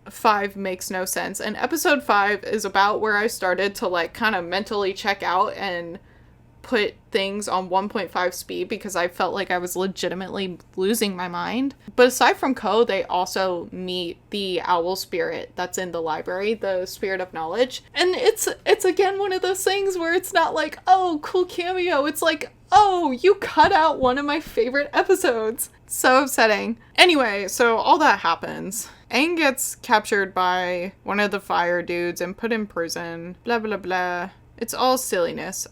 5 makes no sense. And episode 5 is about where I started to like kind of mentally check out and put things on 1.5 speed because I felt like I was legitimately losing my mind. But aside from Ko, they also meet the owl spirit that's in the library, the spirit of knowledge. And it's again one of those things where it's not like, oh, cool cameo. It's like, oh, you cut out one of my favorite episodes. So upsetting. Anyway, so all that happens. Aang gets captured by one of the fire dudes and put in prison. Blah, blah, blah. It's all silliness.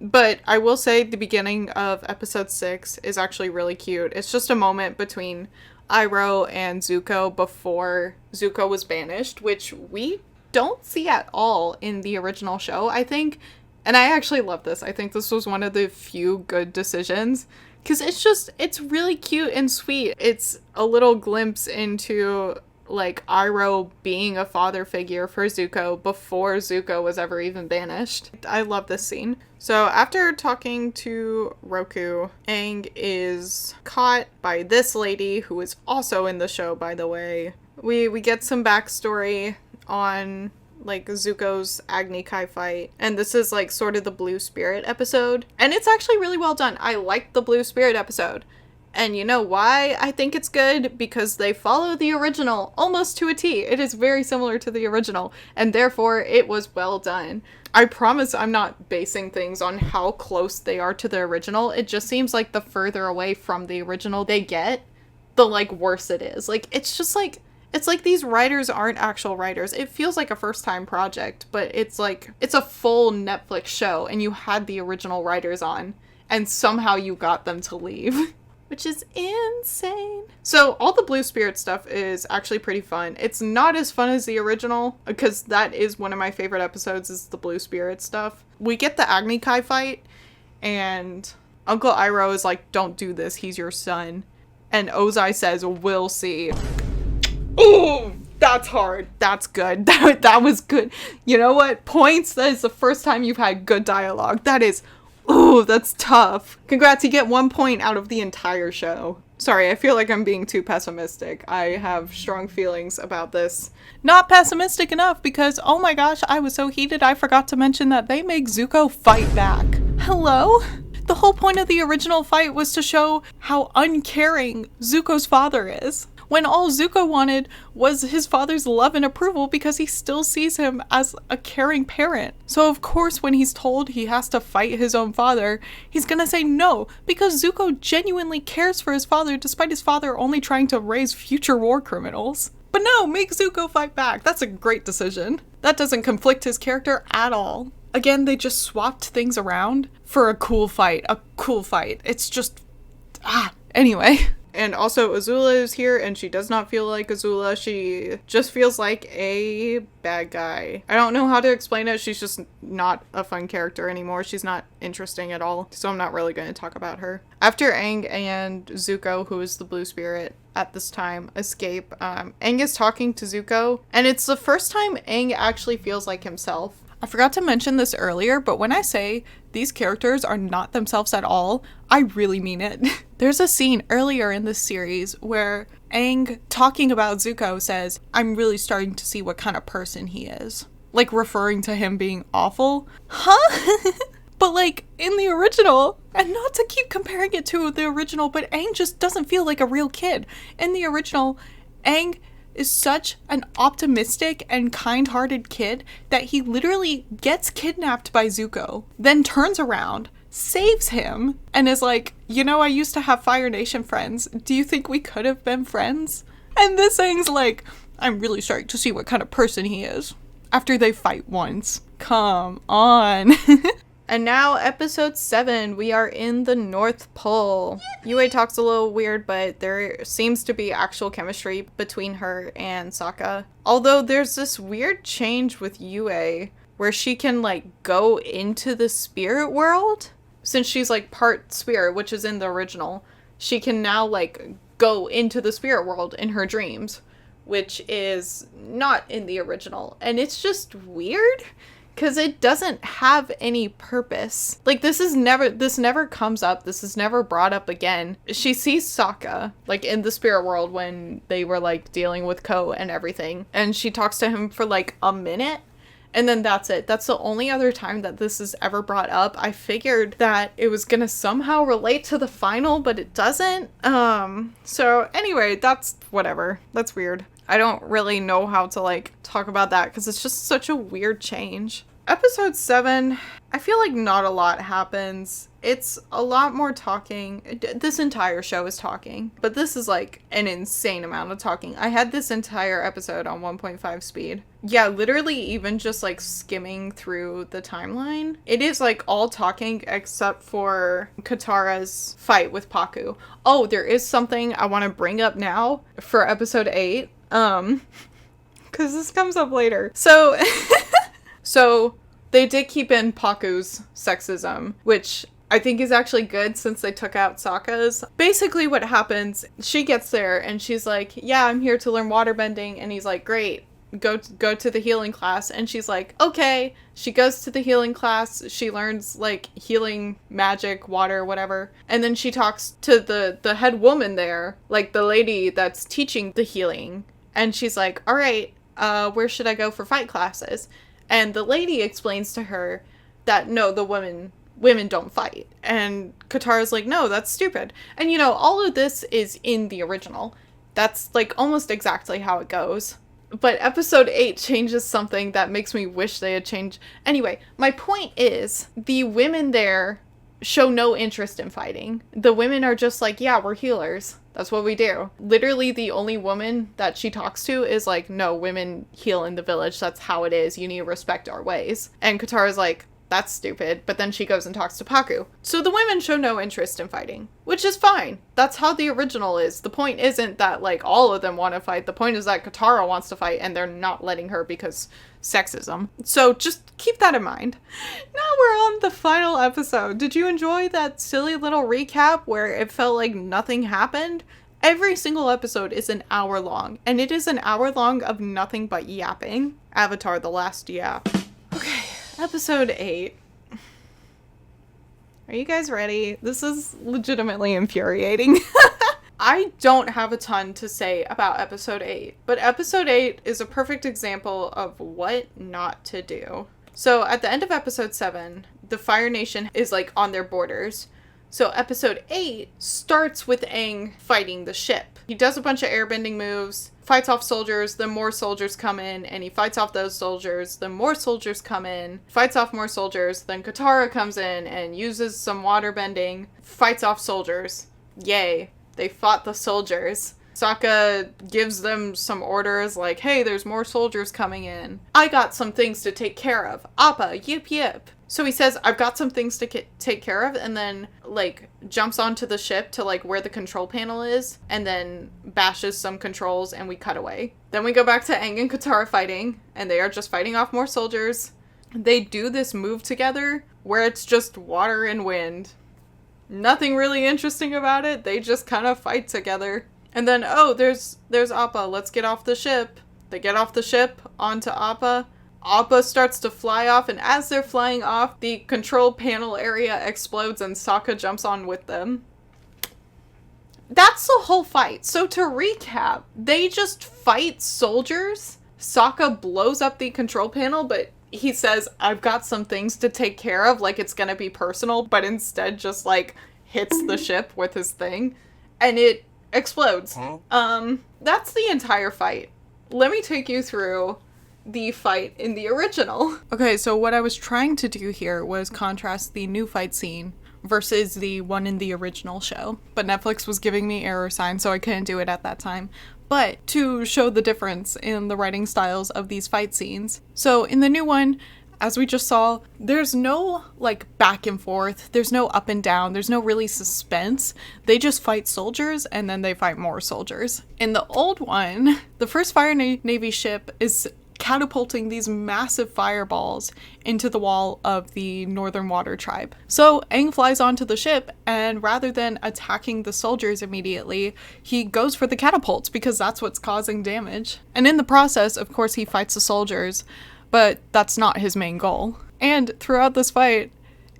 But I will say the beginning of episode 6 is actually really cute. It's just a moment between Iroh and Zuko before Zuko was banished, which we don't see at all in the original show, I think. And I actually love this. I think this was one of the few good decisions. Because it's really cute and sweet. It's a little glimpse into like Iroh being a father figure for Zuko before Zuko was ever even banished. I love this scene. So after talking to Roku, Aang is caught by this lady who is also in the show, by the way. We get some backstory on like Zuko's Agni Kai fight, and this is like sort of the Blue Spirit episode, and it's actually really well done. I like the Blue Spirit episode. And you know why I think it's good? Because they follow the original almost to a T. It is very similar to the original, and therefore it was well done. I promise I'm not basing things on how close they are to the original. It just seems like the further away from the original they get, the like worse it is. Like it's just like, it's like these writers aren't actual writers. It feels like a first-time project, but it's like, it's a full Netflix show, and you had the original writers on, and somehow you got them to leave. Which is insane. So all the Blue Spirit stuff is actually pretty fun. It's not as fun as the original, because that is one of my favorite episodes, is the Blue Spirit stuff. We get the Agni Kai fight, and Uncle Iroh is like, don't do this, he's your son. And Ozai says, we'll see. Ooh, that's hard. That's good. That was good. You know what? Points. That is the first time you've had good dialogue. That is, ooh, that's tough. Congrats, you get 1 point out of the entire show. Sorry, I feel like I'm being too pessimistic. I have strong feelings about this. Not pessimistic enough because, oh my gosh, I was so heated I forgot to mention that they make Zuko fight back. Hello? The whole point of the original fight was to show how uncaring Zuko's father is, when all Zuko wanted was his father's love and approval because he still sees him as a caring parent. So of course when he's told he has to fight his own father, he's gonna say no, because Zuko genuinely cares for his father despite his father only trying to raise future war criminals. But no, make Zuko fight back. That's a great decision. That doesn't conflict his character at all. Again, they just swapped things around for a cool fight. It's just, anyway. And also, Azula is here, and she does not feel like Azula. She just feels like a bad guy. I don't know how to explain it. She's just not a fun character anymore. She's not interesting at all, so I'm not really going to talk about her. After Aang and Zuko, who is the Blue Spirit at this time, escape, Aang is talking to Zuko, and it's the first time Aang actually feels like himself. I forgot to mention this earlier, but when I say these characters are not themselves at all, I really mean it. There's a scene earlier in this series where Aang, talking about Zuko, says, I'm really starting to see what kind of person he is. Like, referring to him being awful. Huh? But, like, in the original, and not to keep comparing it to the original, but Aang just doesn't feel like a real kid. In the original, Aang is such an optimistic and kind-hearted kid that he literally gets kidnapped by Zuko, then turns around, saves him, and is like, you know, I used to have Fire Nation friends. Do you think we could have been friends? And this Aang's like, I'm really starting to see what kind of person he is. After they fight once. Come on. And now, episode 7, we are in the North Pole. Yue talks a little weird, but there seems to be actual chemistry between her and Sokka. Although there's this weird change with Yue, where she can, like, go into the spirit world. Since she's, like, part spirit, which is in the original, she can now, like, go into the spirit world in her dreams, which is not in the original. And it's just weird. Because it doesn't have any purpose. Like, this never comes up. This is never brought up again. She sees Sokka, like, in the spirit world when they were, like, dealing with Ko and everything. And she talks to him for, like, a minute. And then that's it. That's the only other time that this is ever brought up. I figured that it was gonna somehow relate to the final, but it doesn't. So anyway, that's whatever. That's weird. I don't really know how to, like, talk about that because it's just such a weird change. Episode 7, I feel like not a lot happens. It's a lot more talking. This entire show is talking, but this is, like, an insane amount of talking. I had this entire episode on 1.5 speed. Yeah, literally even just, like, skimming through the timeline. It is, like, all talking except for Katara's fight with Pakku. Oh, there is something I want to bring up now for episode 8. Because this comes up later. So, so they did keep in Pakku's sexism, which I think is actually good since they took out Sokka's. Basically what happens, she gets there and she's like, yeah, I'm here to learn waterbending. And he's like, great, go to the healing class. And she's like, okay. She goes to the healing class. She learns, like, healing magic, water, whatever. And then she talks to the head woman there, like the lady that's teaching the healing. And she's like, all right, where should I go for fight classes? And the lady explains to her that, no, the women don't fight. And Katara's like, no, that's stupid. And, you know, all of this is in the original. That's, like, almost exactly how it goes. But episode 8 changes something that makes me wish they had changed. Anyway, my point is, the women there show no interest in fighting. The women are just like, yeah, we're healers. That's what we do. Literally the only woman that she talks to is like, no, women heal in the village. That's how it is. You need to respect our ways. And Katara's like, that's stupid. But then she goes and talks to Pakku. So the women show no interest in fighting, which is fine. That's how the original is. The point isn't that, like, all of them want to fight. The point is that Katara wants to fight and they're not letting her because sexism. So just keep that in mind. Now we're on the final episode. Did you enjoy that silly little recap where it felt like nothing happened? Every single episode is an hour long, and it is an hour long of nothing but yapping. Avatar: The Last Yap. Okay, episode 8. Are you guys ready? This is legitimately infuriating. I don't have a ton to say about episode 8, but episode 8 is a perfect example of what not to do. So at the end of episode 7, the Fire Nation is, like, on their borders. So episode 8 starts with Aang fighting the ship. He does a bunch of airbending moves, fights off soldiers, then more soldiers come in, and he fights off those soldiers, then more soldiers come in, fights off more soldiers, then Katara comes in and uses some waterbending, fights off soldiers. Yay. They fought the soldiers. Sokka gives them some orders like, hey, there's more soldiers coming in. I got some things to take care of. Appa, yip yip. So he says, I've got some things to take care of, and then, like, jumps onto the ship to, like, where the control panel is, and then bashes some controls, and we cut away. Then we go back to Aang and Katara fighting, and they are just fighting off more soldiers. They do this move together where it's just water and wind. Nothing really interesting about it. They just kind of fight together. And then, oh, there's Appa. Let's get off the ship. They get off the ship onto Appa. Appa starts to fly off, and as they're flying off, the control panel area explodes and Sokka jumps on with them. that's the whole fight. So to recap, they just fight soldiers. Sokka blows up the control panel, but he says, I've got some things to take care of, like it's gonna be personal, but instead just, like, hits the ship with his thing, and it explodes. That's the entire fight. Let me take you through the fight in the original. Okay, so what I was trying to do here was contrast the new fight scene versus the one in the original show, but Netflix was giving me error signs, so I couldn't do it at that time. But to show the difference in the writing styles of these fight scenes. So in the new one, as we just saw, there's no, like, back and forth, there's no up and down, there's no really suspense. They just fight soldiers, and then they fight more soldiers. In the old one, the first Fire Navy ship is catapulting these massive fireballs into the wall of the Northern Water Tribe. So Aang flies onto the ship, and rather than attacking the soldiers immediately, he goes for the catapults because that's what's causing damage. And in the process, of course, he fights the soldiers, but that's not his main goal. And throughout this fight,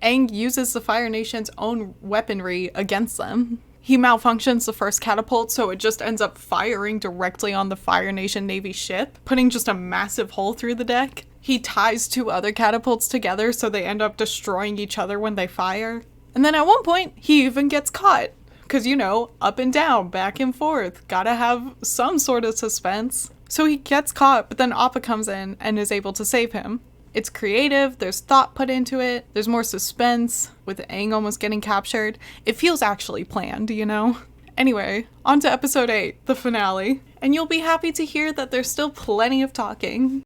Aang uses the Fire Nation's own weaponry against them. He malfunctions the first catapult, so it just ends up firing directly on the Fire Nation Navy ship, putting just a massive hole through the deck. He ties 2 other catapults together, so they end up destroying each other when they fire. And then at one point, he even gets caught. Because, you know, up and down, back and forth, gotta have some sort of suspense. So he gets caught, but then Appa comes in and is able to save him. It's creative, there's thought put into it, there's more suspense, with Aang almost getting captured. It feels actually planned, you know? Anyway, on to episode 8, the finale. And you'll be happy to hear that there's still plenty of talking.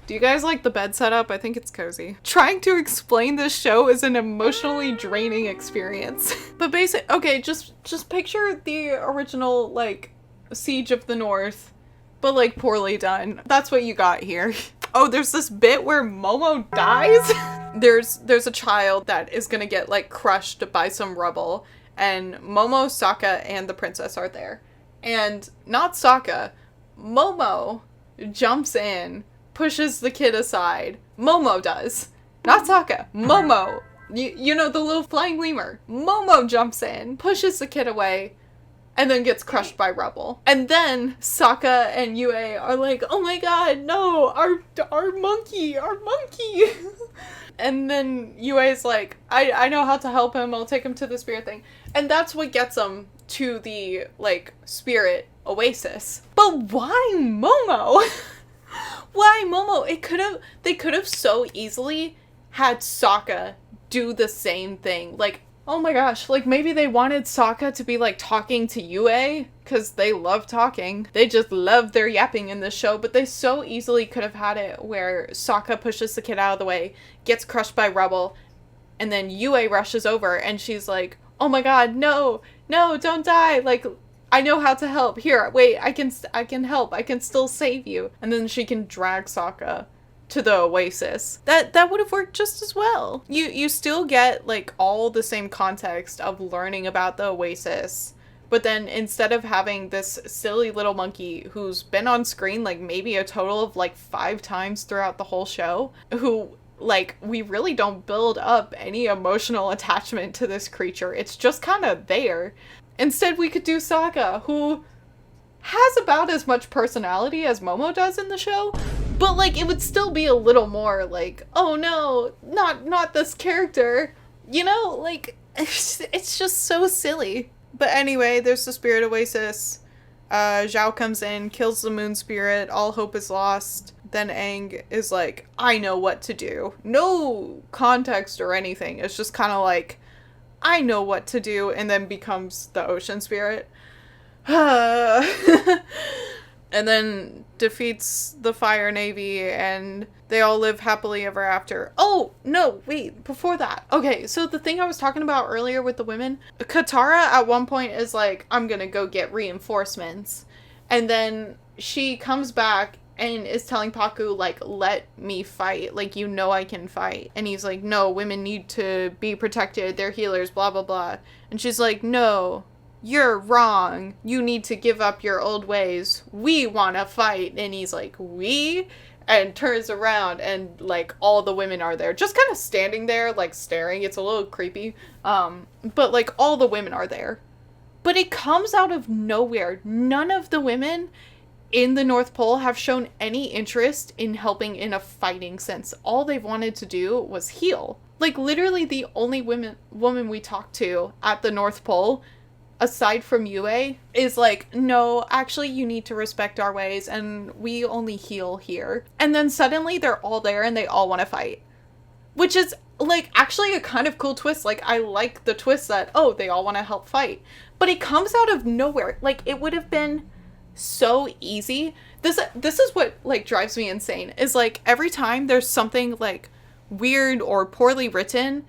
Do you guys like the bed setup? I think it's cozy. Trying to explain this show is an emotionally draining experience. But okay, just picture the original, like, Siege of the North, but, like, poorly done. That's what you got here. Oh, there's this bit where Momo dies? There's a child that is gonna get, like, crushed by some rubble, and Momo, Sokka, and the princess are there. And not Sokka, Momo jumps in, pushes the kid aside. Momo does. Not Sokka. Momo. You know, the little flying lemur. Momo jumps in, pushes the kid away, and then gets crushed by rubble. And then Sokka and Yue are like, oh my god, no, our monkey. And then Yue's like, I know how to help him, I'll take him to the spirit thing. And that's what gets them to the, like, spirit oasis. But why Momo? Why Momo? They could have so easily had Sokka do the same thing. Like, oh my gosh, like, maybe they wanted Sokka to be, like, talking to Yue, because they love talking. They just love their yapping in this show, but they so easily could have had it where Sokka pushes the kid out of the way, gets crushed by rubble, and then Yue rushes over, and she's like, oh my god, no, don't die, like, I know how to help. Here, wait, I can help, I can still save you. And then she can drag Sokka to the oasis. That would have worked just as well. You still get, like, all the same context of learning about the oasis, but then instead of having this silly little monkey who's been on screen, like, maybe a total of, like, 5 times throughout the whole show, who, like, we really don't build up any emotional attachment to this creature. It's just kind of there. Instead, we could do Sokka, who has about as much personality as Momo does in the show, but, like, it would still be a little more, like, oh no, not this character. You know, like, it's just so silly. But anyway, there's the spirit oasis. Zhao comes in, kills the moon spirit, all hope is lost. Then Aang is like, I know what to do. No context or anything. It's just kind of like, I know what to do, and then becomes the ocean spirit. And then defeats the Fire Navy, and they all live happily ever after. Oh, no, wait, before that. Okay, so the thing I was talking about earlier with the women, Katara at one point is like, I'm gonna go get reinforcements. And then she comes back and is telling Paku, like, let me fight. Like, you know I can fight. And he's like, no, women need to be protected. They're healers, blah, blah, blah. And she's like, no, you're wrong. You need to give up your old ways. We want to fight. And he's like, we? and turns around and like all the women are there, just kind of standing there like staring. It's a little creepy, but like all the women are there, but it comes out of nowhere. None of the women in the North Pole have shown any interest in helping in a fighting sense. All they've wanted to do was heal. Like literally the only woman we talked to at the North Pole, aside from Yue, is like, no, actually you need to respect our ways and we only heal here. And then suddenly they're all there and they all want to fight. Which is like actually a kind of cool twist. Like I like the twist that, oh, they all want to help fight. But it comes out of nowhere. Like it would have been so easy. This is what like drives me insane, is like every time there's something like weird or poorly written,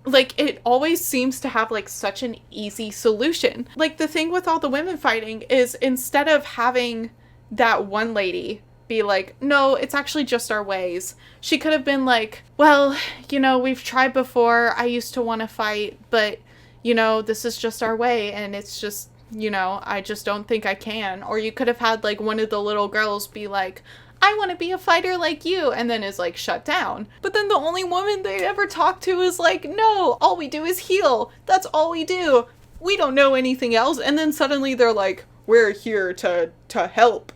like it always seems to have like such an easy solution. Like the thing with all the women fighting is, instead of having that one lady be like, no, it's actually just our ways, she could have been like, well, you know, we've tried before, I used to want to fight, but you know, this is just our way and it's just, you know, I just don't think I can. Or you could have had like one of the little girls be like, I want to be a fighter like you, and then is like shut down. But then the only woman they ever talk to is like, no, all we do is heal. That's all we do. We don't know anything else. And then suddenly they're like, we're here to help.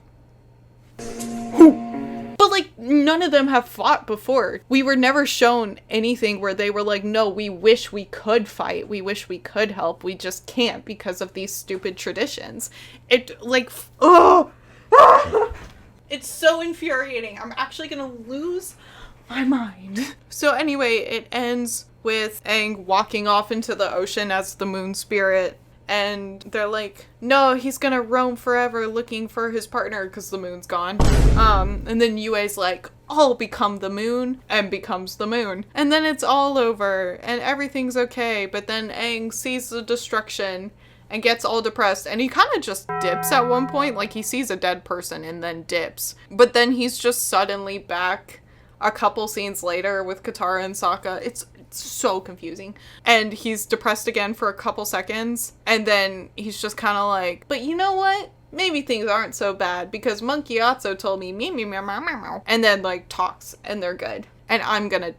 But like none of them have fought before. We were never shown anything where they were like, no, we wish we could fight. We wish we could help. We just can't because of these stupid traditions. It like, oh, it's so infuriating. I'm actually gonna lose my mind. So anyway, it ends with Aang walking off into the ocean as the moon spirit. And they're like, no, he's gonna roam forever looking for his partner because the moon's gone. And then Yue's like, I'll become the moon, and becomes the moon. And then it's all over and everything's okay. But then Aang sees the destruction and gets all depressed, and he kind of just dips at one point. Like he sees a dead person and then dips. But then he's just suddenly back a couple scenes later with Katara and Sokka. It's so confusing. And he's depressed again for a couple seconds, and then he's just kind of like, but you know what? Maybe things aren't so bad because Monkey Otso told me, meow, meow, meow, meow, meow, and then like talks and they're good. And I'm gonna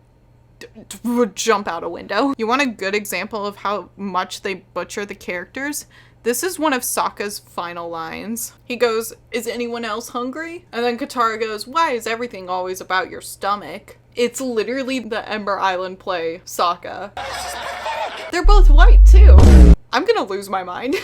jump out a window. You want a good example of how much they butcher the characters? This is one of Sokka's final lines. He goes, is anyone else hungry? And then Katara goes, why is everything always about your stomach? It's literally the Ember Island play Sokka. They're both white too. I'm gonna lose my mind.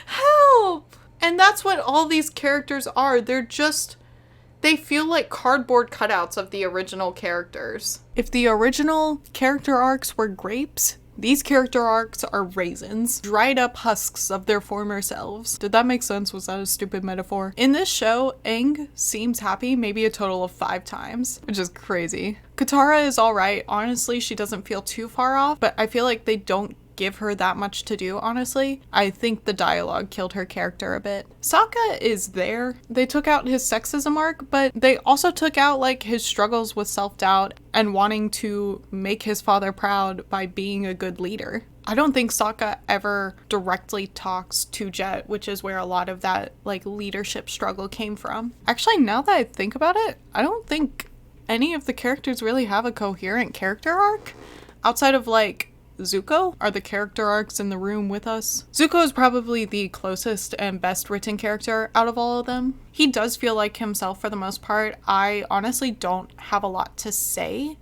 Help! And that's what all these characters are. They feel like cardboard cutouts of the original characters. If the original character arcs were grapes, these character arcs are raisins, dried up husks of their former selves. Did that make sense? Was that a stupid metaphor? In this show, Aang seems happy maybe a total of 5 times, which is crazy. Katara is alright. Honestly, she doesn't feel too far off, but I feel like they don't give her that much to do, honestly. I think the dialogue killed her character a bit. Sokka is there. They took out his sexism arc, but they also took out like his struggles with self-doubt and wanting to make his father proud by being a good leader. I don't think Sokka ever directly talks to Jet, which is where a lot of that like leadership struggle came from. Actually, now that I think about it, I don't think any of the characters really have a coherent character arc outside of like Zuko. Are the character arcs in the room with us? Zuko is probably the closest and best written character out of all of them. He does feel like himself for the most part. I honestly don't have a lot to say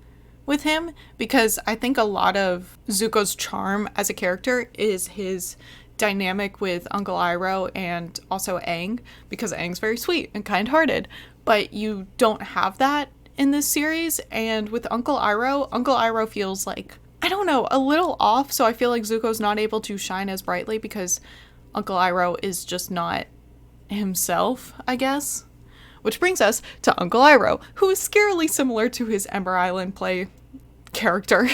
with him because I think a lot of Zuko's charm as a character is his dynamic with Uncle Iroh and also Aang, because Aang's very sweet and kind-hearted, but you don't have that in this series. And with Uncle Iroh feels like, I don't know, a little off, so I feel like Zuko's not able to shine as brightly because Uncle Iroh is just not himself, I guess. Which brings us to Uncle Iroh, who is scarily similar to his Ember Island play character.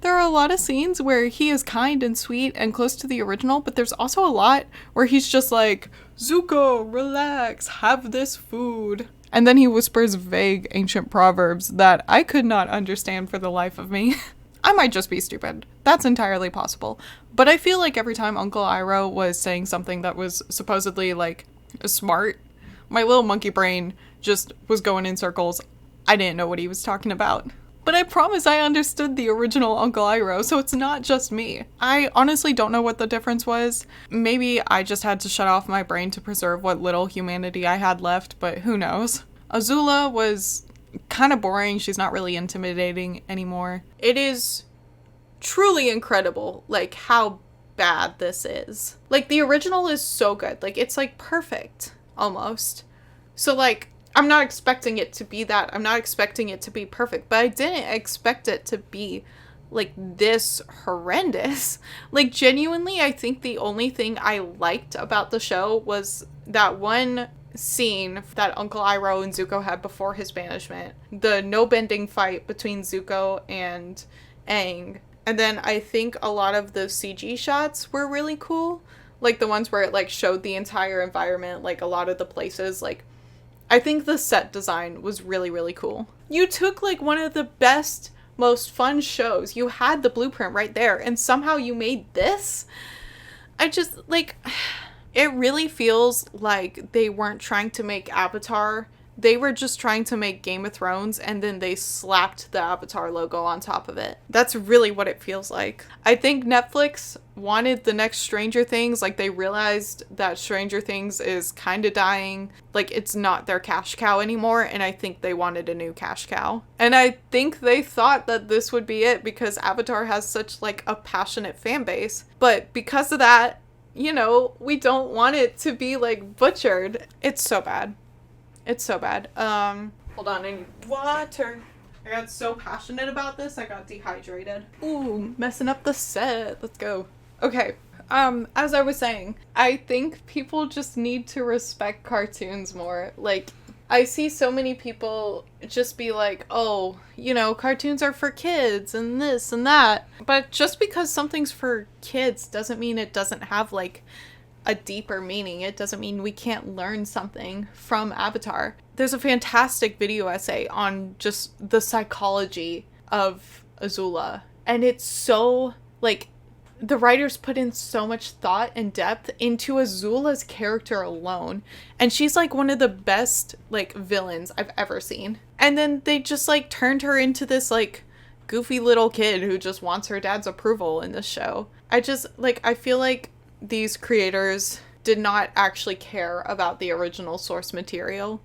There are a lot of scenes where he is kind and sweet and close to the original, but there's also a lot where he's just like, Zuko, relax, have this food. And then he whispers vague ancient proverbs that I could not understand for the life of me. I might just be stupid. That's entirely possible. But I feel like every time Uncle Iroh was saying something that was supposedly, like, smart, my little monkey brain just was going in circles. I didn't know what he was talking about. But I promise I understood the original Uncle Iroh, so it's not just me. I honestly don't know what the difference was. Maybe I just had to shut off my brain to preserve what little humanity I had left, but who knows. Azula was kind of boring. She's not really intimidating anymore. It is truly incredible, like, how bad this is. Like, the original is so good. Like, it's, like, perfect, almost. So, like, I'm not expecting it to be that. I'm not expecting it to be perfect, but I didn't expect it to be, like, this horrendous. Like, genuinely, I think the only thing I liked about the show was that one scene that Uncle Iroh and Zuko had before his banishment. The no-bending fight between Zuko and Aang. And then I think a lot of the CG shots were really cool. Like, the ones where it, like, showed the entire environment, like, a lot of the places, like, I think the set design was really, really cool. You took, like, one of the best, most fun shows. You had the blueprint right there, and somehow you made this? I just, like, it really feels like they weren't trying to make Avatar. They were just trying to make Game of Thrones, and then they slapped the Avatar logo on top of it. That's really what it feels like. I think Netflix wanted the next Stranger Things. Like, they realized that Stranger Things is kind of dying. Like, it's not their cash cow anymore, and I think they wanted a new cash cow. And I think they thought that this would be it because Avatar has such, like, a passionate fan base. But because of that, you know, we don't want it to be, like, butchered. It's so bad. It's so bad. Hold on, I need water. I got so passionate about this, I got dehydrated. Ooh, messing up the set. Let's go. Okay, as I was saying, I think people just need to respect cartoons more. Like, I see so many people just be like, oh, you know, cartoons are for kids and this and that. But just because something's for kids doesn't mean it doesn't have, like, a deeper meaning. It doesn't mean we can't learn something from Avatar. There's a fantastic video essay on just the psychology of Azula. And it's so, like, the writers put in so much thought and depth into Azula's character alone. And she's, like, one of the best, like, villains I've ever seen. And then they just, like, turned her into this, like, goofy little kid who just wants her dad's approval in this show. I just, like, I feel like these creators did not actually care about the original source material.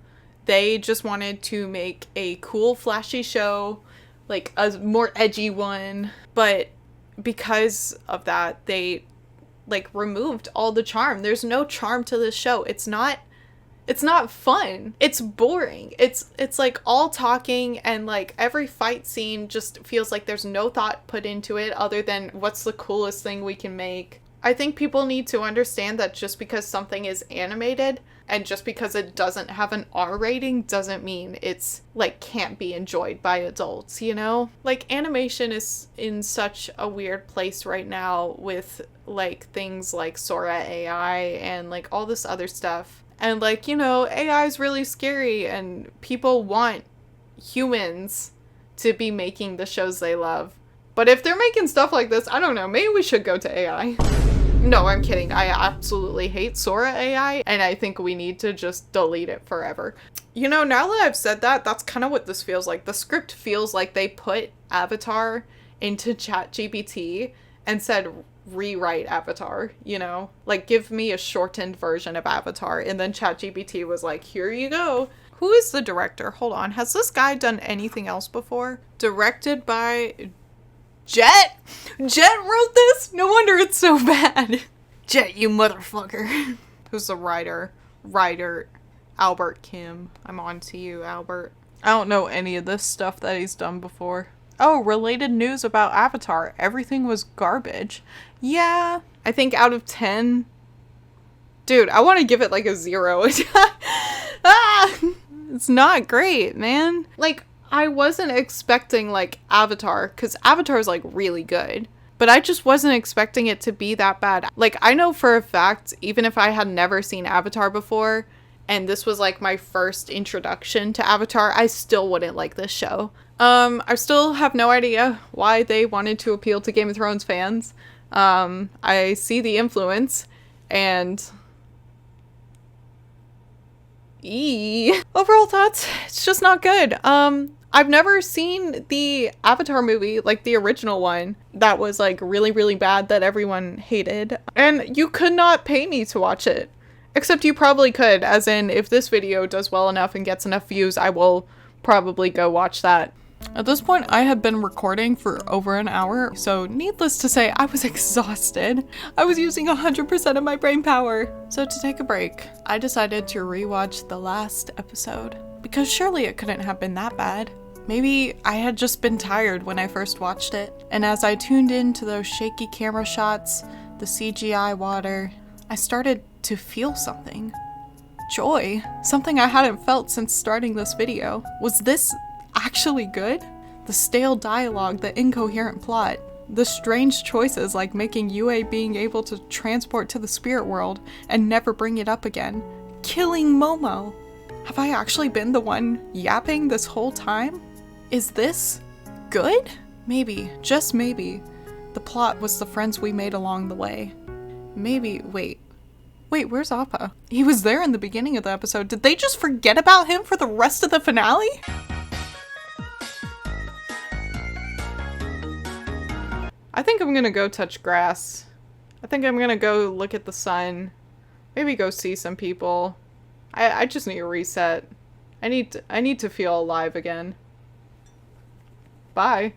They just wanted to make a cool, flashy show, like a more edgy one. But because of that, they, like, removed all the charm. There's no charm to this show. It's not fun. It's boring. It's like all talking, and, like, every fight scene just feels like there's no thought put into it other than what's the coolest thing we can make. I think people need to understand that just because something is animated and just because it doesn't have an R rating doesn't mean it's, like, can't be enjoyed by adults, you know? Like, animation is in such a weird place right now with, like, things like Sora AI and, like, all this other stuff. And, like, you know, AI is really scary and people want humans to be making the shows they love. But if they're making stuff like this, I don't know, maybe we should go to AI. No, I'm kidding. I absolutely hate Sora AI, and I think we need to just delete it forever. You know, now that I've said that, that's kind of what this feels like. The script feels like they put Avatar into ChatGPT and said, rewrite Avatar, you know? Like, give me a shortened version of Avatar, and then ChatGPT was like, here you go. Who is the director? Hold on. Has this guy done anything else before? Directed by Jet? Jet wrote this? No wonder it's so bad. Jet, you motherfucker. Who's the writer? Writer Albert Kim. I'm on to you, Albert. I don't know any of this stuff that he's done before. Oh, related news about Avatar. Everything was garbage. Yeah. I think out of 10. Dude, I want to give it like a 0. It's not great, man. Like, I wasn't expecting, like, Avatar, because Avatar is, like, really good. But I just wasn't expecting it to be that bad. Like, I know for a fact, even if I had never seen Avatar before, and this was, like, my first introduction to Avatar, I still wouldn't like this show. I still have no idea why they wanted to appeal to Game of Thrones fans. I see the influence, and Overall thoughts, it's just not good. I've never seen the Avatar movie, like the original one, that was like really, really bad that everyone hated. And you could not pay me to watch it. Except you probably could, as in if this video does well enough and gets enough views, I will probably go watch that. At this point, I had been recording for over an hour, so needless to say, I was exhausted. I was using 100% of my brain power. So to take a break, I decided to rewatch the last episode. Because surely it couldn't have been that bad. Maybe I had just been tired when I first watched it. And as I tuned into those shaky camera shots, the CGI water, I started to feel something. Joy. Something I hadn't felt since starting this video. Was this actually good? The stale dialogue, the incoherent plot, the strange choices like making Yue being able to transport to the spirit world and never bring it up again. Killing Momo. Have I actually been the one yapping this whole time? Is this good? Maybe, just maybe, the plot was the friends we made along the way. Maybe, wait, where's Appa? He was there in the beginning of the episode. Did they just forget about him for the rest of the finale? I think I'm gonna go touch grass. I think I'm gonna go look at the sun. Maybe go see some people. I just need a reset. I need to feel alive again. Bye.